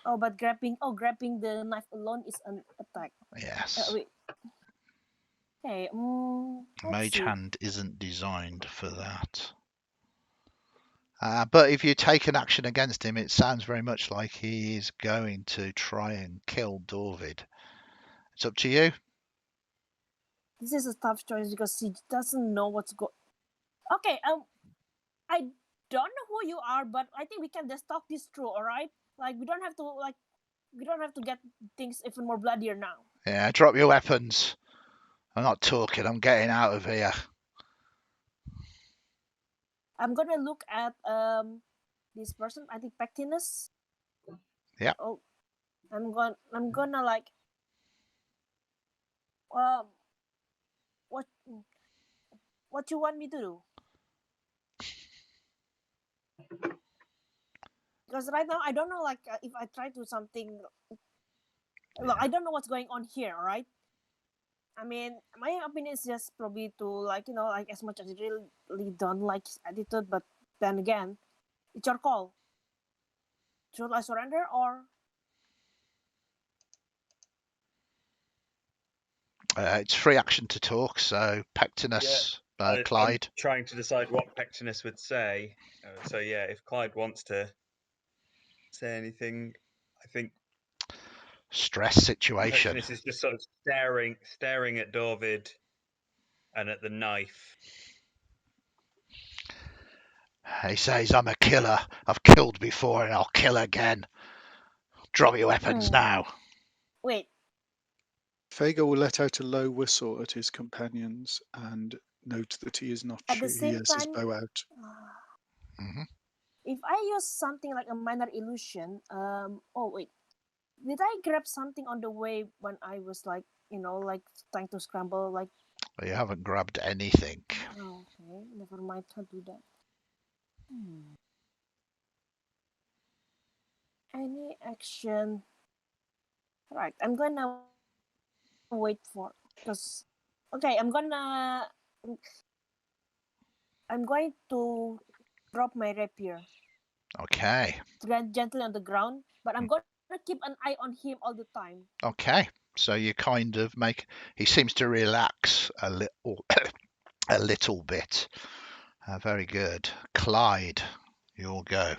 Oh, but grabbing the knife alone is an attack. Yes. Wait. Okay. Mage hand isn't designed for that. But if you take an action against him, it sounds very much like he is going to try and kill David. It's up to you. This is a tough choice because she doesn't know what's going. Okay. I don't know who you are, but I think we can just talk this through. All right. We don't have to get things even more bloodier now. Yeah, drop your weapons. I'm not talking. I'm getting out of here. I'm gonna look at this person. I think Pectinus. Yeah. Oh, I'm gonna like um what you want me to do? Because right now I don't know like if I try to something. Look, I don't know what's going on here. Right. I mean, my opinion is just probably to like like as much as I really don't like his attitude, but then again, it's your call. Should I surrender or? It's free action to talk. So Pectinus, I'm Clyde. trying to decide what Pectinus would say. So yeah, if Clyde wants to say anything, I think Stress situation. Pectinus is just sort of staring at David and at the knife. He says, I'm a killer. I've killed before and I'll kill again. Drop your weapons now. Wait. Fago will let out a low whistle at his companions and note that he is not At the he same has his time, bow out. if I use something like a minor illusion, oh wait, did I grab something on the way when I was like, like trying to scramble, like? You haven't grabbed anything. Oh, okay, never mind. Can't do that. Any action? Right, I'm gonna wait for because. Okay, I'm going to drop my rapier. Okay. Gently on the ground, but I'm going to keep an eye on him all the time. Okay. So you kind of he seems to relax a little bit. Very good. Clyde, you'll go.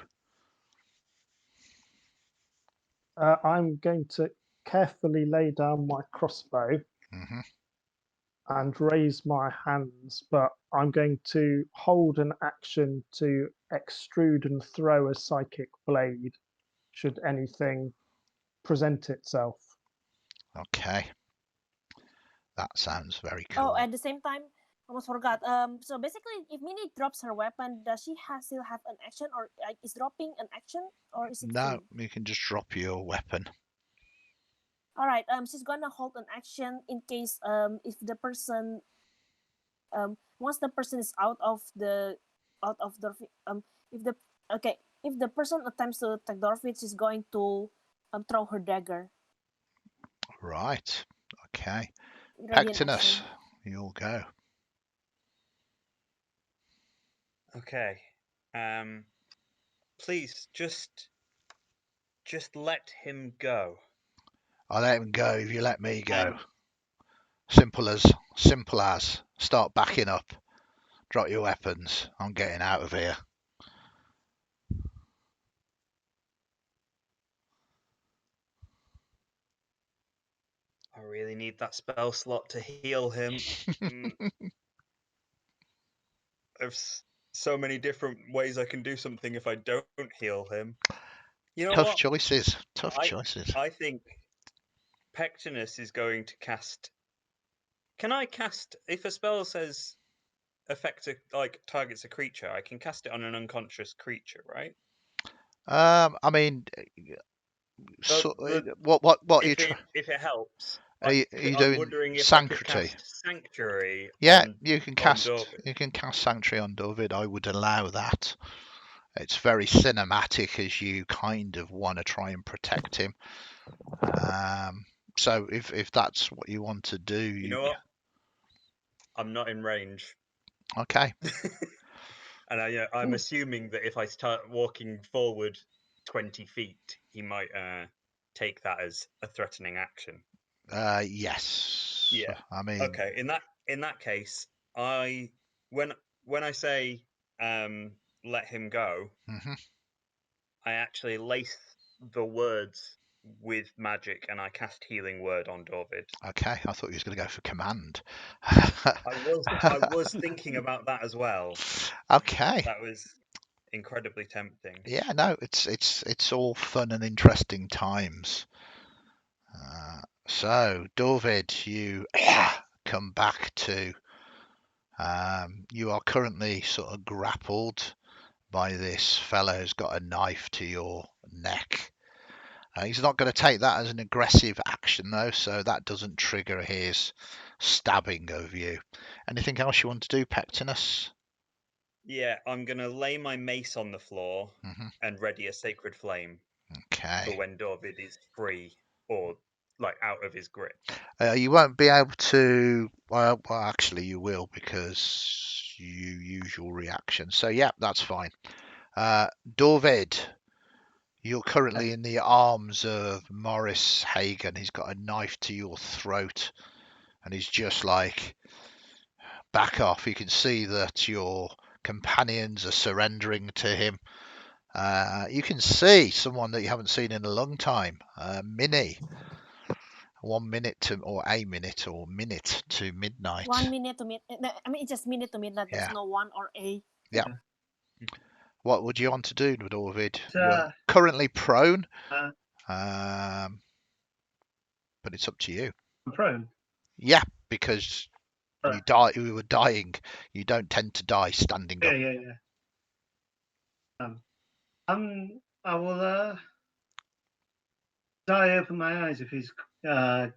I'm going to carefully lay down my crossbow and raise my hands, but I'm going to hold an action to extrude and throw a psychic blade should anything present itself. Okay. That sounds very cool. Oh, at the same time, almost forgot. So basically, if Minnie drops her weapon, does she still have an action, or is dropping an action, or is it No, free? you can just drop your weapon. All right. She's gonna hold an action in case if the person once the person is out of the if the person attempts to attack Dorfit, she's going to throw her dagger. Right. Okay. Ready in Pectinus, action. you'll go. Okay. Please just let him go. I'll let him go if you let me go. Simple as. Start backing up. Drop your weapons. I'm getting out of here. I really need that spell slot to heal him. There's so many different ways I can do something if I don't heal him. You know Tough choices. I think Pectinus is going to cast. Can I cast if a spell says targets a creature? I can cast it on an unconscious creature, right? I mean, what are you trying? If it helps, Are you I'm doing wondering if Sanctuary? I could cast Sanctuary. Yeah, on, you can on cast. David. You can cast Sanctuary on David. I would allow that. It's very cinematic as you kind of want to try and protect him. So if that's what you want to do, you know what? I'm not in range. Okay. And I'm assuming that if I start walking forward 20 feet, he might take that as a threatening action. Yes. Yeah. I mean. Okay. In that case, when I say let him go, I actually lace the words with magic and I cast Healing Word on David. Okay, I thought he was going to go for command. I was thinking about that as well. Okay. That was incredibly tempting. Yeah, no, it's all fun and interesting times. So, Dorvid, you come back to. You are currently sort of grappled by this fellow who's got a knife to your neck. He's not going to take that as an aggressive action, though, so that doesn't trigger his stabbing of you. Anything else you want to do, Pectinus? Yeah, I'm going to lay my mace on the floor Mhm. and ready a sacred flame for Okay. when Dorvid is free or like out of his grip. You won't be able to. Well, actually, you will because you use your reaction. So, yeah, that's fine. Dorvid, you're currently in the arms of Morris Hagen. He's got a knife to your throat, and he's just like, back off. You can see that your companions are surrendering to him. You can see someone that you haven't seen in a long time, Minnie. 1 minute to, or a minute, or minute to midnight. 1 minute to midnight. I mean, it's just minute to midnight. There's Yeah. no 1 or a. Yeah. What would you want to do, Dorvid? So, You're currently prone, uh, but it's up to you. I'm prone. Yeah, because you were dying. You don't tend to die standing Yeah, up. yeah. I will die open my eyes if he's like,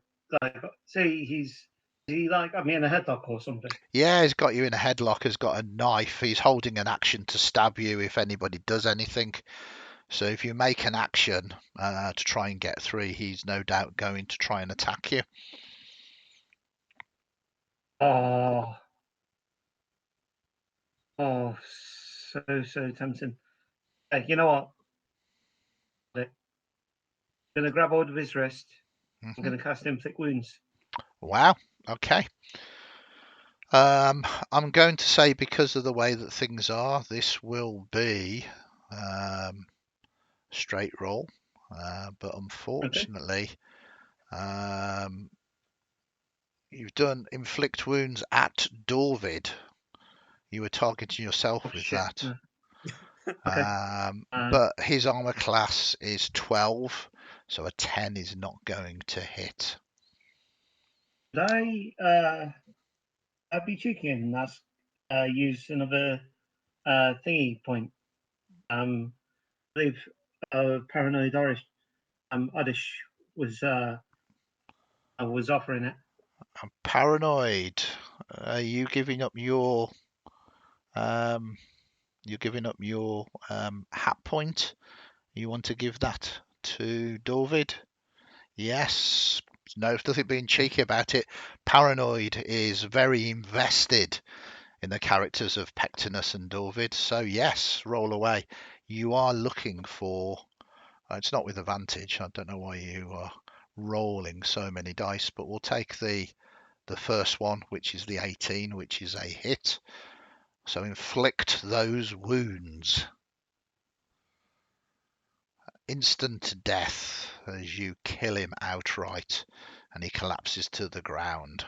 say is he like got me in a headlock or something? Yeah, he's got you in a headlock. He's got a knife. He's holding an action to stab you if anybody does anything. So if you make an action to try and get through, he's no doubt going to try and attack you. Oh, so tempting. Hey, you know what? I'm gonna grab hold of his wrist. I'm gonna cast Inflict Wounds. Wow. Okay. I'm going to say, because of the way that things are, this will be straight roll, but unfortunately, you've done inflict wounds at Dorvid. You were targeting yourself with shit. that. Okay. But his armor class is 12, so a 10 is not going to hit. Did I'd be cheeky and ask use another thingy point. I believe Paranoid Oddish was offering it. I'm paranoid. Are you giving up your hat point? You want to give that to Dorvid? Yes. No, nothing being cheeky about it. Paranoid is very invested in the characters of Pectinus and Dorvid. So yes, roll away. You are looking for. It's not with advantage. I don't know why you are rolling so many dice, but we'll take the first one, which is the 18, which is a hit. So inflict those wounds. Instant death as you kill him outright and he collapses to the ground.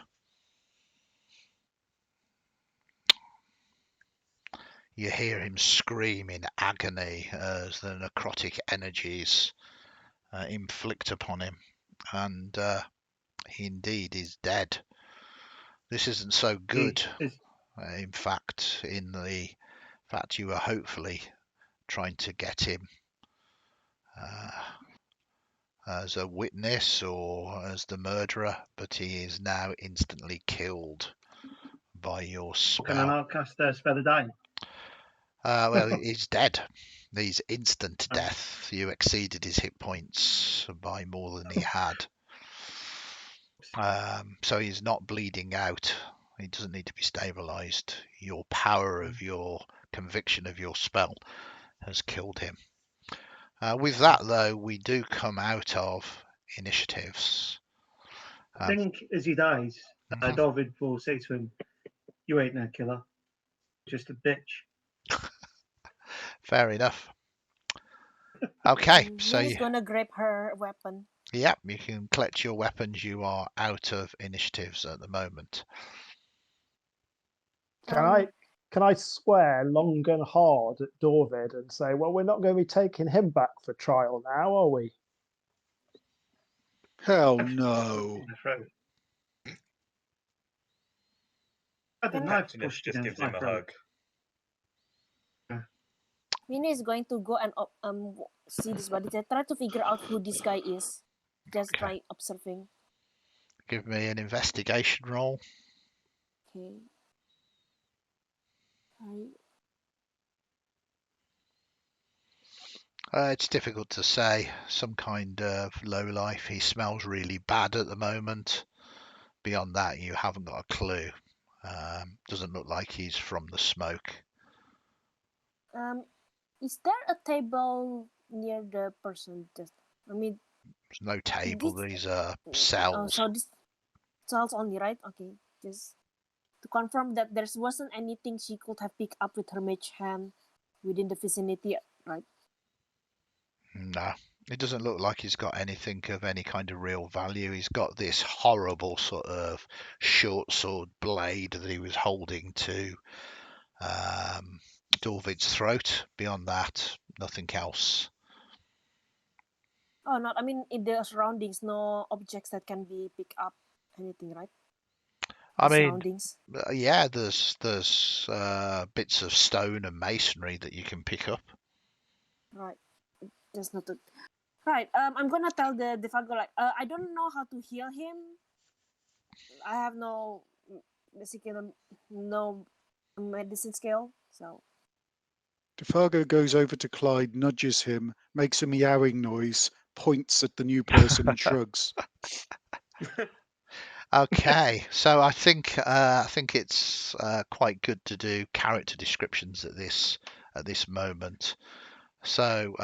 You hear him scream in agony as the necrotic energies inflict upon him, and he indeed is dead. This isn't so good. In fact, you are hopefully trying to get him as a witness or as the murderer, but he is now instantly killed by your spell. Can I not cast Spell of Dying? Well, he's dead. He's instant death. You exceeded his hit points by more than he had. So he's not bleeding out. He doesn't need to be stabilized. Your power of your conviction of your spell has killed him. With that, though, we do come out of initiatives. I think as he dies, Dorvid will say to him, "You ain't no killer, just a bitch." Fair enough. Okay, so he's gonna grab her weapon. Yep, you can collect your weapons. You are out of initiatives at the moment. Can I swear long and hard at Dorvid and say, well, we're not going to be taking him back for trial now, are we? Hell no. In the throat. Had the Can- knife Pectinus pushed just in gives my him a throat. hug. Minnie is going to go and see this body. Try to figure out who this guy is. Just Okay. try observing. Give me an investigation roll. Okay. It's difficult to say. Some kind of low life. He smells really bad at the moment. Beyond that, you haven't got a clue. Doesn't look like he's from the smoke. Is there a table near the person? Just, I mean, There's no table. this- These are oh, cells. so this cells only, right? Okay, just to confirm that there wasn't anything she could have picked up with her mage hand within the vicinity, right? No, it doesn't look like he's got anything of any kind of real value. He's got this horrible sort of short sword blade that he was holding to Dorvid's throat. Beyond that, nothing else. Oh, not. I mean, in the surroundings, no objects that can be picked up. Anything, right? I The mean, surroundings. yeah, there's bits of stone and masonry that you can pick up. Right. Just noted. Right. I'm gonna tell the Defago like, I don't know how to heal him. I have no, basically, no medicine skill. So. Defargo goes over to Clyde, nudges him, makes a meowing noise, points at the new person and shrugs. Okay, so I think it's quite good to do character descriptions at this moment. So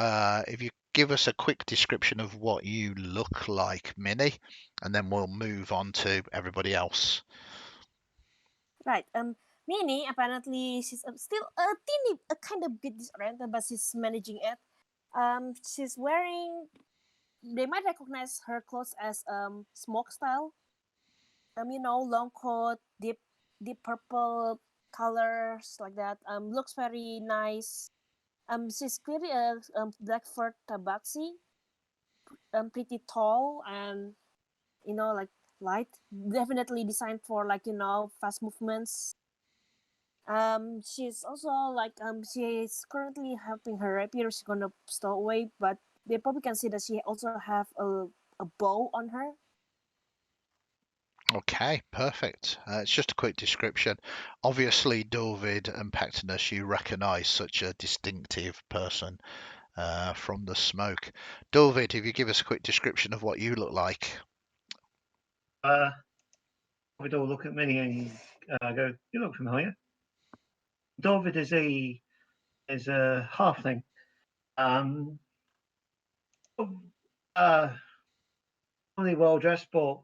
if you give us a quick description of what you look like, Minnie, and then we'll move on to everybody else. Right. Minnie apparently she's still a kind of bit disoriented, but she's managing it. She's wearing. They might recognize her clothes as smoke style. Long coat, deep purple colors like that. Looks very nice. She's clearly a black fur tabaxi. Pretty tall and like light. Definitely designed for fast movements. She's also she's currently helping her rapier. She's gonna stow away, but they probably can see that she also have a bow on her. Okay, perfect. It's just a quick description. Obviously, Dorvid and Pectinus, you recognise such a distinctive person from the smoke. Dorvid, if you give us a quick description of what you look like. We'd all look at Minnie and go, "You look familiar." David is a halfling. Only well dressed, but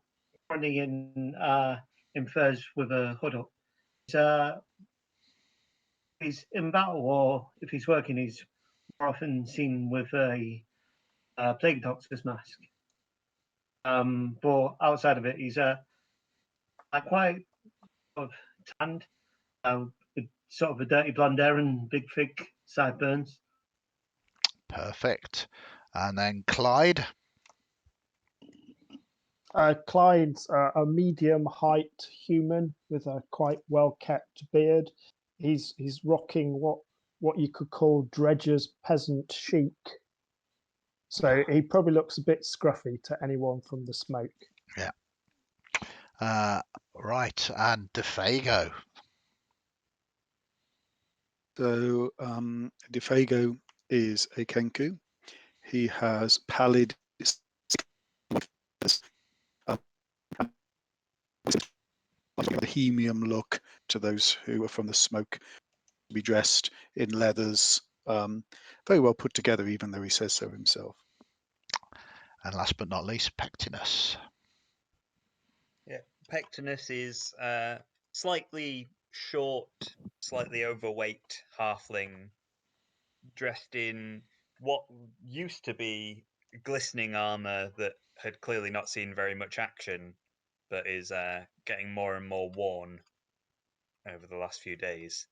currently in furs with a hood up. He's in battle, or if he's working, he's more often seen with a plague doctor's mask. But outside of it, he's quite sort of tanned, with sort of a dirty blonde hair and big thick sideburns. Perfect. And then Clyde. Clyde's a medium height human with a quite well kept beard. He's rocking what you could call Dredges peasant chic. So he probably looks a bit scruffy to anyone from the smoke. Yeah. Right, and Defago. So Defago is a Kenku. He has pallid bohemian look to those who are from the smoke. Be dressed in leathers, very well put together, even though he says so himself. And last but not least, Pectinus. Yeah, Pectinus is slightly short, slightly overweight halfling, dressed in what used to be glistening armor that had clearly not seen very much action, but is getting more and more worn over the last few days.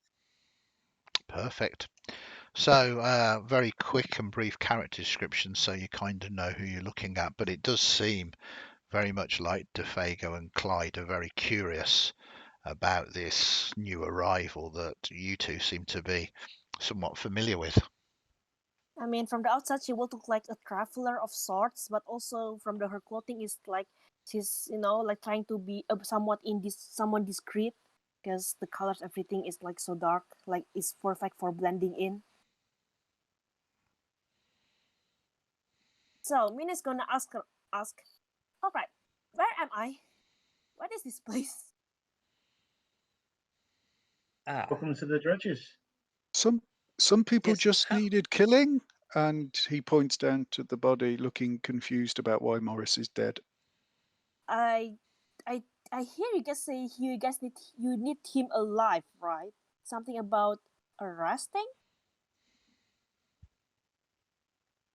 Perfect. So, very quick and brief character description so you kind of know who you're looking at, but it does seem very much like DeFago and Clyde, are very curious about this new arrival that you two seem to be somewhat familiar with. I mean, from the outside, she will look like a traveler of sorts, but also from her clothing is like she's, like trying to be somewhat discreet, because the colors, everything is like so dark, like it's perfect for blending in. So Minnie's gonna ask, all right, where am I? What is this place? Welcome to the Dredges. Some people Yes, just needed killing, and he points down to the body, looking confused about why Morris is dead. I hear you guys say you need him alive, right? Something about arresting?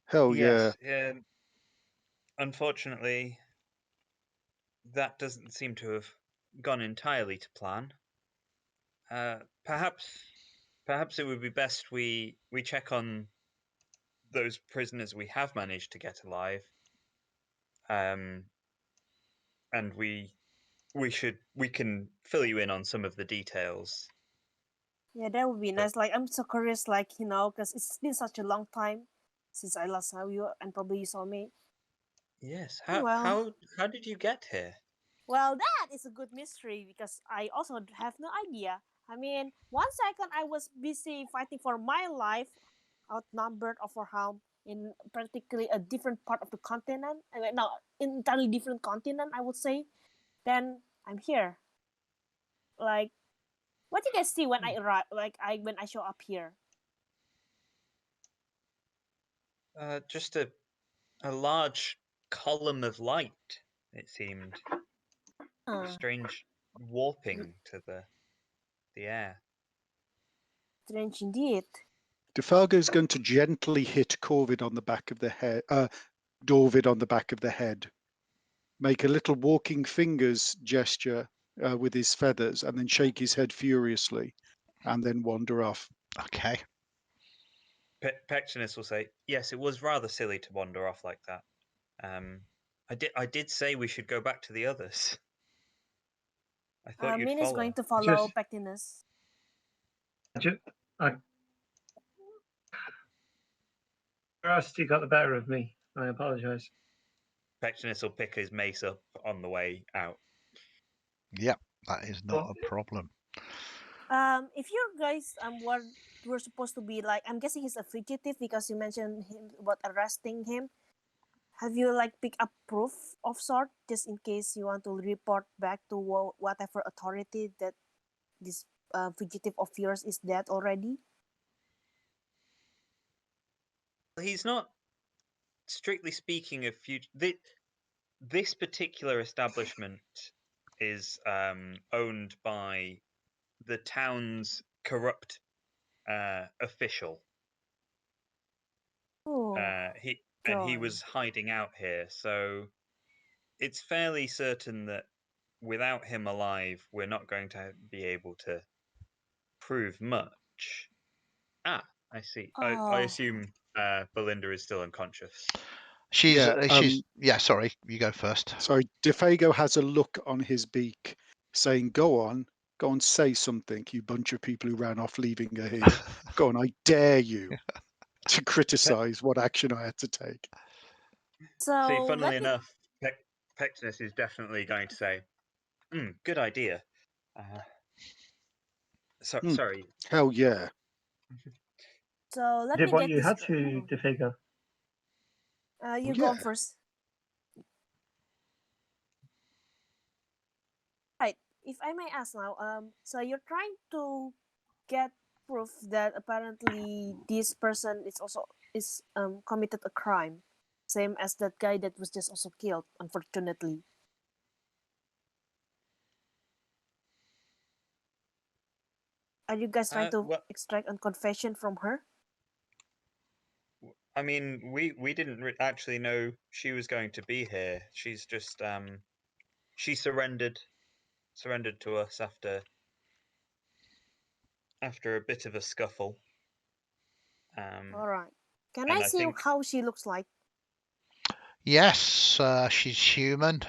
Hell yes. yeah. Unfortunately, that doesn't seem to have gone entirely to plan. Perhaps it would be best we check on those prisoners we have managed to get alive. And we can fill you in on some of the details. Yeah, that would be nice. Like, I'm so curious, like, because it's been such a long time since I last saw you, and probably you saw me. Yes. Well, How did you get here? well, that is a good mystery, because I also have no idea. I mean, 1 second I was busy fighting for my life, outnumbered, overwhelmed, in practically a different part of the continent. I mean, no, entirely different continent, I would say. Then I'm here. Like, what do you guys see when I arrive? Like, when I show up here? Just a large column of light. It seemed a strange warping to the air. Strange indeed. DeFalco's going to gently hit Corvid on the back of the head, Dorvid on the back of the head, make a little walking fingers gesture with his feathers, and then shake his head furiously, and then wander off. Okay. Pectinus will say, "Yes, it was rather silly to wander off like that. I did say we should go back to the others. I thought you'd Min is follow." going to follow Pectinus. Curiosity got the better of me. I apologise. Pectinus will pick his mace up on the way out. Yep, that is not a problem. If you guys were supposed to be like, I'm guessing he's a fugitive because you mentioned him about arresting him. Have you like picked up proof of sort, just in case you want to report back to whatever authority that this fugitive of yours is dead already? He's not, strictly speaking, a fugitive. This particular establishment is owned by the town's corrupt official. He was hiding out here, so it's fairly certain that without him alive, we're not going to be able to prove much. I see. I assume Belinda is still unconscious. She's sorry, you go first. Sorry, DeFago has a look on his beak saying, go on, say something, you bunch of people who ran off leaving her here. Go on, I dare you to criticize what action I had to take. So funnily enough, Pectinus is definitely going to say, good idea. Sorry. Hell yeah. So let did me what get you this. had to figure. You go first. Right. If I may ask now, so you're trying to get proof that apparently this person is committed a crime, same as that guy that was just also killed, unfortunately. Are you guys trying to extract a confession from her? I mean, we didn't actually know she was going to be here. She's just she surrendered to us after a bit of a scuffle. All right. Can I see how she looks like? Yes, she's human.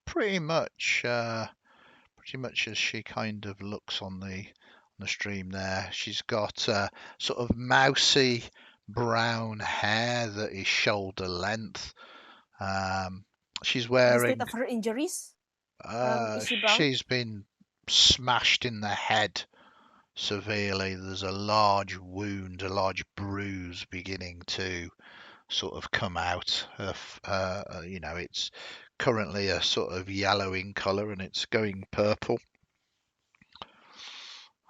Pretty much as she kind of looks on the stream there. She's got sort of mousy brown hair that is shoulder length. She's The wearing. state of her injuries. Is she brown? She's been smashed in the head severely. There's a large wound, a large bruise beginning to sort of come out. It's currently a sort of yellow in colour and it's going purple.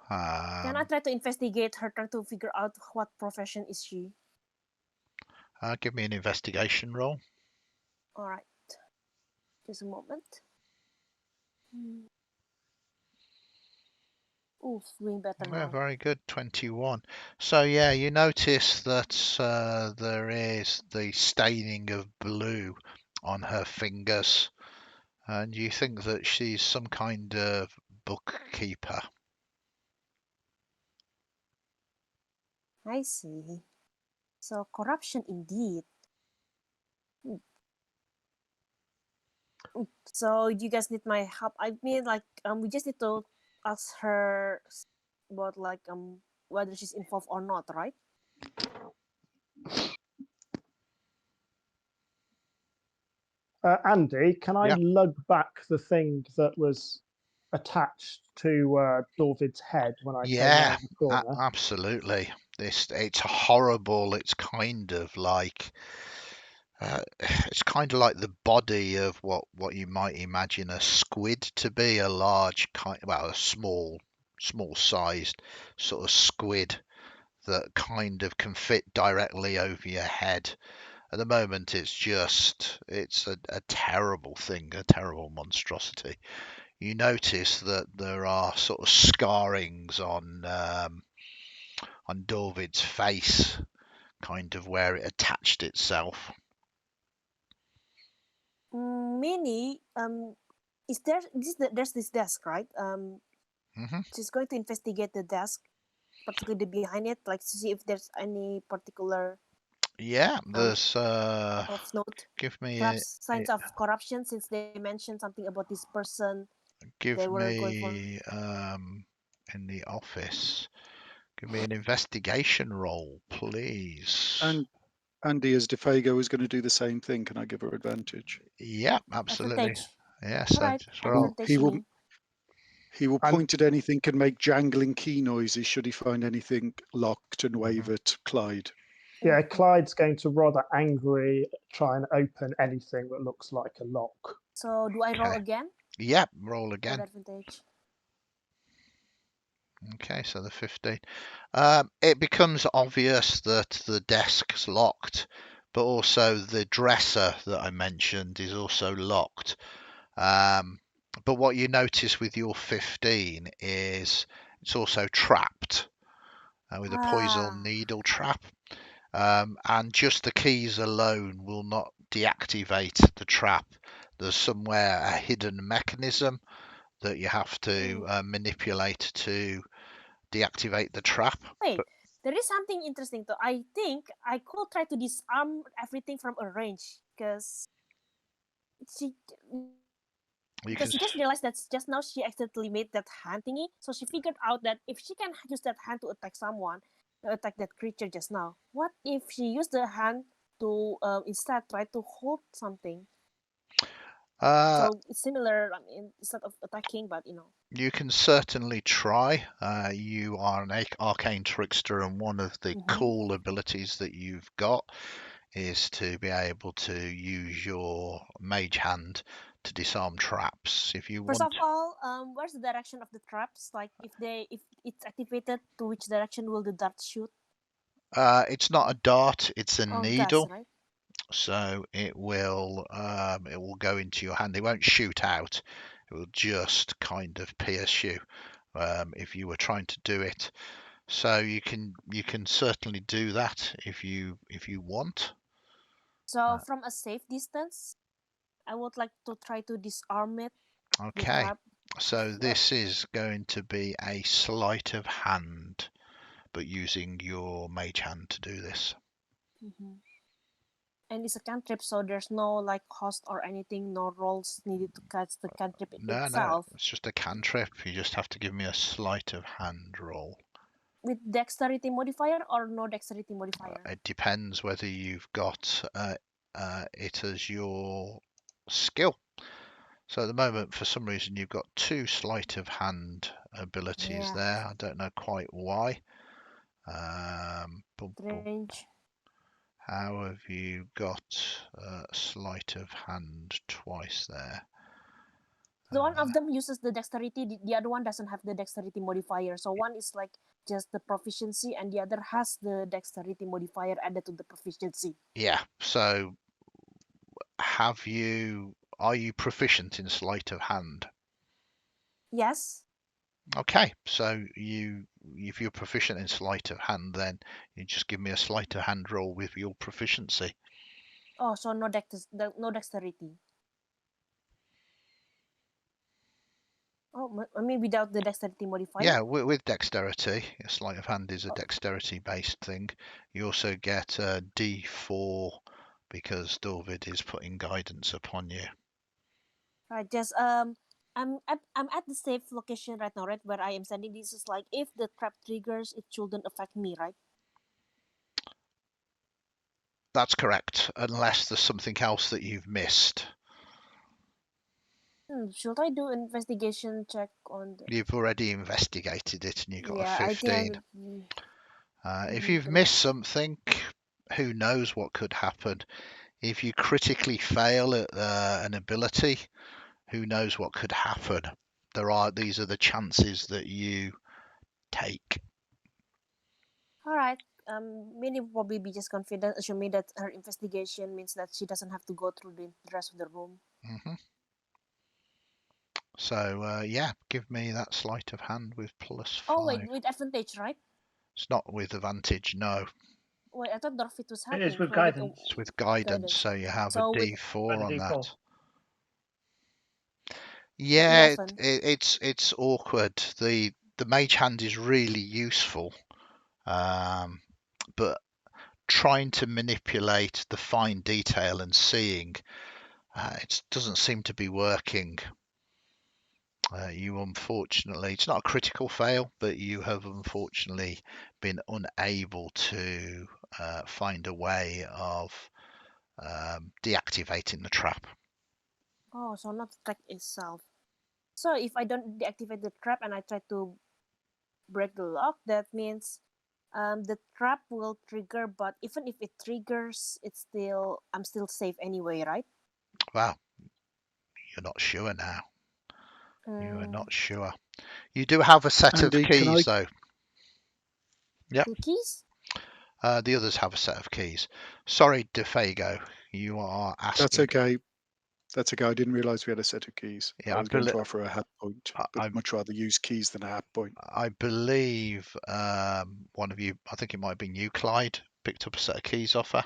Can I try to investigate her, try to figure out what profession is she? Give me an investigation roll. All right. Just a moment. Ooh, doing better Yeah, now. very good, 21. So yeah, you notice that there is the staining of blue on her fingers, and you think that she's some kind of bookkeeper. I see. So corruption indeed. So you guys need my help. I mean, like, we just need to ask her about like whether she's involved or not, right? Andy, can I Yeah. lug back the thing that was attached to Dorvid's head when I came Yeah, around the corner? absolutely. It's horrible. It's kind of like the body of what you might imagine a squid to be, a large a small sized sort of squid that kind of can fit directly over your head. At the moment, it's a terrible thing, a terrible monstrosity. You notice that there are sort of scarrings on Dorvid's face, kind of where it attached itself. Minnie, is there's this desk, right? She's going to investigate the desk, particularly behind it, like to see if there's any particular Yeah, there's of note, give me perhaps signs of corruption, since they mentioned something about this person they were going for. In the office. Give me an investigation roll, please. And Andy, as DeFago, is going to do the same thing. Can I give her advantage? Yeah, absolutely. Advantage. Yeah, All so right, just roll. advantage. He will point at anything and make jangling key noises should he find anything locked and wave at Clyde. Yeah, Clyde's going to rather angry try and open anything that looks like a lock. So do I roll again? Yep, roll again. With advantage. Okay, so the 15. It becomes obvious that the desk's locked, but also the dresser that I mentioned is also locked. But what you notice with your 15 is it's also trapped with a poison needle trap. And just the keys alone will not deactivate the trap. There's somewhere a hidden mechanism that you have to manipulate to deactivate the trap. Wait, there is something interesting though. I think I could try to disarm everything from a range because she just realized that just now she accidentally made that hand thingy. So she figured out that if she can use that hand to attack someone, attack that creature just now, what if she used the hand to instead try to hold something? So it's similar. I mean, instead of attacking, but you can certainly try. You are an arcane trickster, and one of the cool abilities that you've got is to be able to use your mage hand to disarm traps. If you First want. of all, where's the direction of the traps? Like if it's activated, to which direction will the dart shoot? It's not a dart; it's a needle. Gas, right? So it will go into your hand. It won't shoot out. It will just kind of pierce you if you were trying to do it. So you can certainly do that if you want. So from a safe distance, I would like to try to disarm it. Okay. So this is going to be a sleight of hand, but using your mage hand to do this. And it's a cantrip, so there's no like cost or anything, no rolls needed to cast the cantrip No, itself. it's just a cantrip. You just have to give me a sleight of hand roll. With dexterity modifier or no dexterity modifier? It depends whether you've got it as your skill. So at the moment, for some reason, you've got 2 sleight of hand abilities there. I don't know quite why. Strange. How have you got sleight of hand twice there? The one of them uses the dexterity, the other one doesn't have the dexterity modifier. So one is like just the proficiency and the other has the dexterity modifier added to the proficiency. Yeah, so are you proficient in sleight of hand? Yes. Okay, so if you're proficient in sleight of hand, then you just give me a sleight of hand roll with your proficiency. Oh, so no dexterity. Oh, I mean without the dexterity modifier? Yeah, with dexterity. A sleight of hand is a dexterity-based thing. You also get a D4 because Dorvid is putting guidance upon you. Right, just I'm at the safe location right now, right? Where I am standing. This is like if the trap triggers, it shouldn't affect me, right? That's correct, unless there's something else that you've missed. Should I do investigation check on the... You've already investigated it and you got a I 15. think If you've missed something, who knows what could happen. If you critically fail at an ability, who knows what could happen. These are the chances that you take. All right. Minnie will probably be just confident, assuming that her investigation means that she doesn't have to go through the rest of the room. So yeah, give me that sleight of hand with +5. Oh wait, with advantage, right? It's not with advantage, no. Wait, I thought Dorfit was It helping. is with So guidance. It's with guidance, so you have So a with D4 on D4. that. Yeah, 11. it's awkward. The mage hand is really useful, but trying to manipulate the fine detail and seeing it doesn't seem to be working. You unfortunately, it's not a critical fail, but you have unfortunately been unable to find a way of deactivating the trap. Oh, so not the track itself. So if I don't deactivate the trap and I try to break the lock, that means the trap will trigger, but even if it triggers, I'm still safe anyway, right? Well, you're not sure now. You are not sure. You do have a set Andy, of keys, though. Yep. The keys? The others have a set of keys. Sorry, DeFago, you are asking. That's okay. That's okay. I didn't realise we had a set of keys. Yeah, I was going to offer a hat point, but I'd much rather use keys than a hat point. I believe one of you, I think it might have been you, Clyde, picked up a set of keys off her.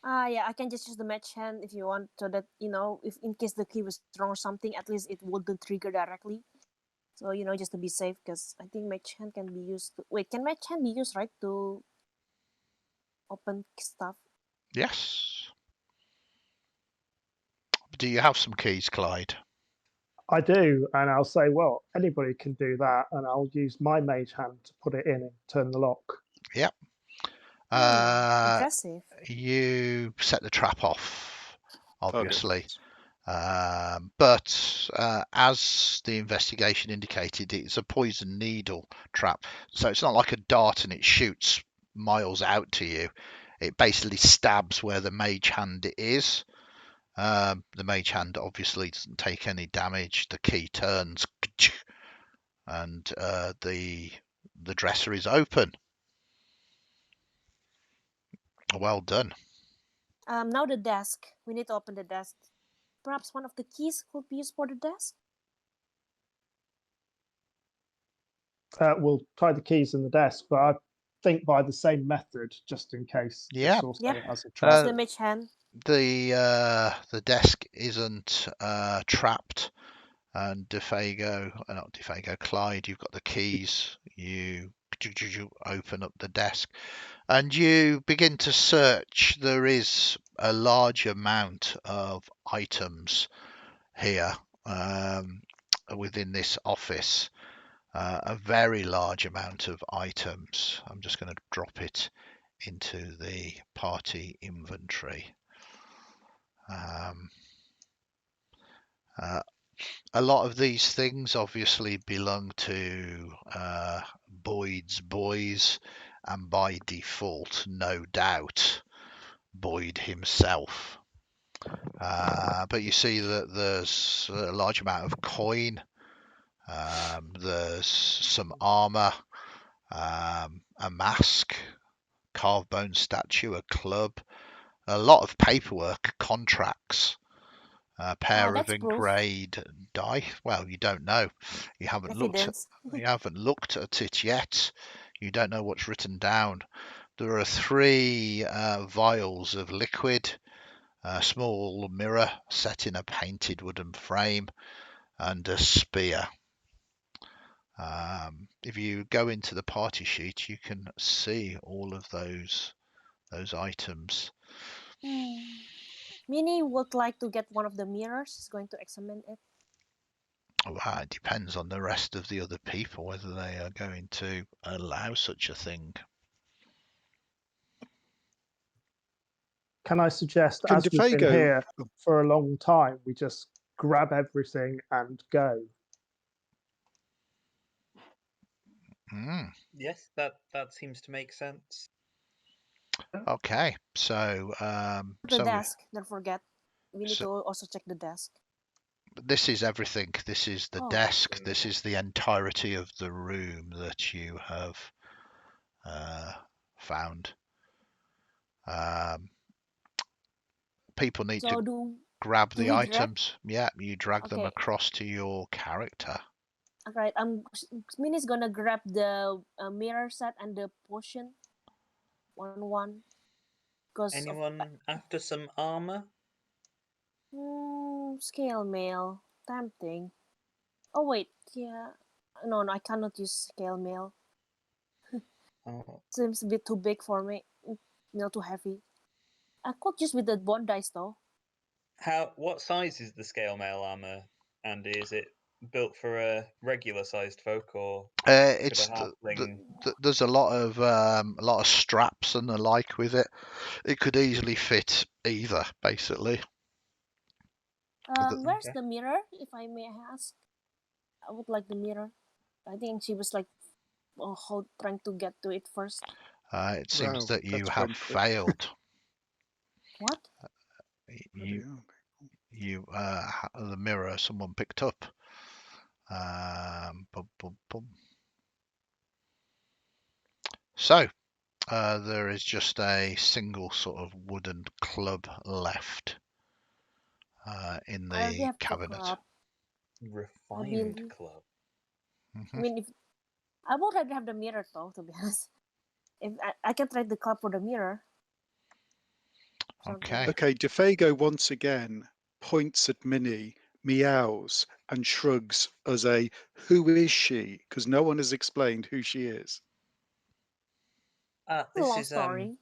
Yeah, I can just use the match hand if you want, so that, if in case the key was wrong or something, at least it wouldn't trigger directly. So, just to be safe, because I think match hand can be used. Wait, can match hand be used, right, to open stuff? Yes. Do you have some keys, Clyde? I do, and I'll say, well, anybody can do that, and I'll use my mage hand to put it in and turn the lock. Yep. Impressive. You set the trap off, obviously. But as the investigation indicated, it's a poison needle trap. So it's not like a dart and it shoots miles out to you. It basically stabs where the mage hand is. The mage hand obviously doesn't take any damage. The key turns and the dresser is open. Well done. Now the desk. We need to open the desk. Perhaps one of the keys could be used for the desk? We'll tie the keys in the desk, but I think by the same method, just in case this also has a trap. Use the mage hand. The desk isn't trapped, and Clyde, you've got the keys. You open up the desk, and you begin to search. There is a large amount of items here within this office. A very large amount of items. I'm just going to drop it into the party inventory. A lot of these things obviously belong to Boyd's boys, and by default, no doubt, Boyd himself. But you see that there's a large amount of coin. There's some armor, a mask, carved bone statue, a club, a lot of paperwork, contracts, a pair of that's proof. engraved die. Well, you don't know. You haven't Evidence. looked at it yet. You don't know what's written down. There are 3 vials of liquid, a small mirror set in a painted wooden frame, and a spear. If you go into the party sheet, you can see all of those items. Minnie would like to get one of the mirrors. She's going to examine it. Well, it depends on the rest of the other people whether they are going to allow such a thing. Can I suggest, Can as we've been Defago- here for a long time, we just grab everything and go? Yes, that seems to make sense. Okay, so The desk. Don't forget. We need to also check the desk. this is everything. This is the desk. This is the entirety of the room that you have found. People need to grab the items. Yeah, you drag them across to your character. Alright, Minnie's gonna grab the mirror set and the potion. One. Anyone after some armor? Scale mail. Tempting. Oh wait, yeah. No, I cannot use scale mail. Seems a bit too big for me. Not too heavy. I could use with the bond dice though. What size is the scale mail armor, Andy? Is it built for a regular sized folk, or there's a lot of straps and the like with it. It could easily fit either, basically. Where's the mirror, if I may ask? I would like the mirror. I think she was like trying to get to it first. It seems that you have failed. What? The mirror someone picked up. So there is just a single sort of wooden club left in the cabinet. Refined club. I mean, I would rather have the mirror though, to be honest. If I can try the club for the mirror. Okay. Okay, Defago once again points at Minnie, meows, and shrugs as a "who is she?" because no one has explained who she is. This is story.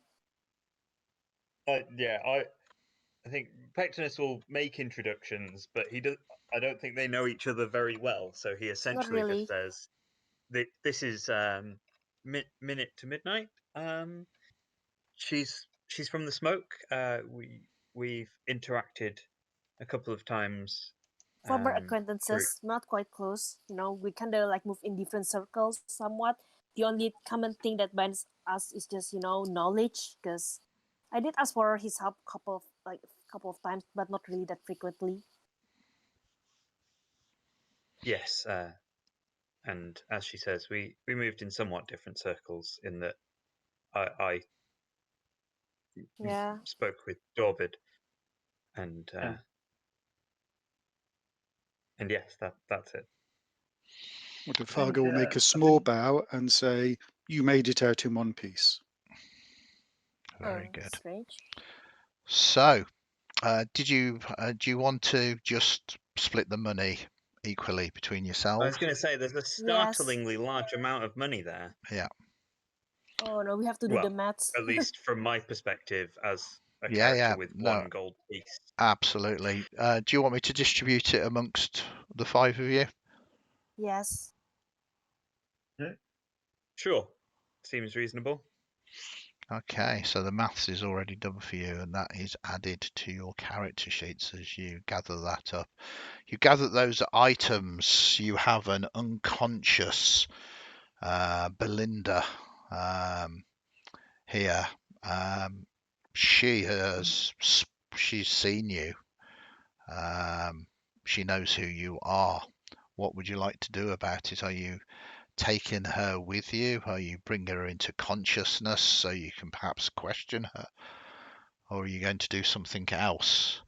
I think Pectinus will make introductions, but I don't think they know each other very well. So he essentially just says, "This is Minute to Midnight. She's from the Smoke. We've interacted a couple of times. Former acquaintances, not quite close. We kind of like move in different circles somewhat. The only common thing that binds us is just knowledge. Because I did ask for his help a couple of times, but not really that frequently. Yes, and as she says, we moved in somewhat different circles. In that, I spoke with Dorvid, and yes, that's it. Well, Defago will make a small bow and say, "You made it out in one piece." Very good. Strange. So, do you want to just split the money equally between yourselves? I was going to say there's a startlingly large amount of money there. Yeah. Oh no, we have to do the Well, maths. at least from my perspective as a Yeah, character yeah, with no, 1 gold piece. absolutely. Do you want me to distribute it amongst the 5 of you? Yes. Sure. Seems reasonable. Okay, so the maths is already done for you, and that is added to your character sheets as you gather that up. You gather those items. You have an unconscious Belinda here. She's seen you. She knows who you are. What would you like to do about it? Are you taking her with you? Are you bringing her into consciousness so you can perhaps question her? Or are you going to do something else?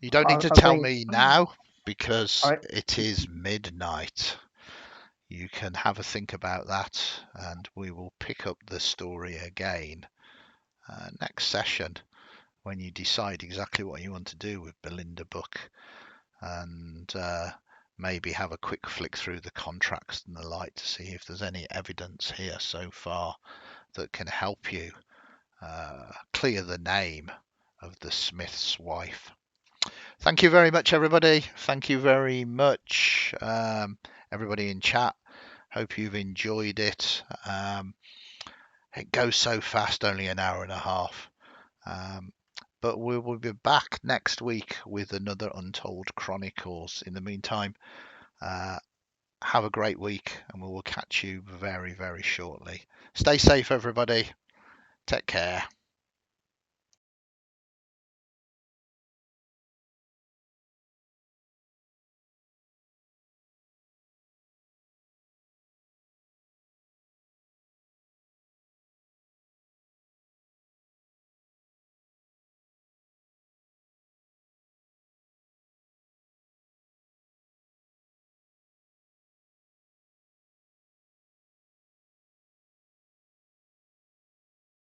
You don't need to I tell think me now because I it is midnight. You can have a think about that, and we will pick up the story again next session when you decide exactly what you want to do with Belinda Book, and maybe have a quick flick through the contracts and the like to see if there's any evidence here so far that can help you clear the name of the Smith's wife. Thank you very much, everybody. Thank you very much, everybody in chat. Hope you've enjoyed it. It goes so fast, only an hour and a half. But we will be back next week with another Untold Chronicles. In the meantime, have a great week, and we will catch you very, very shortly. Stay safe, everybody. Take care.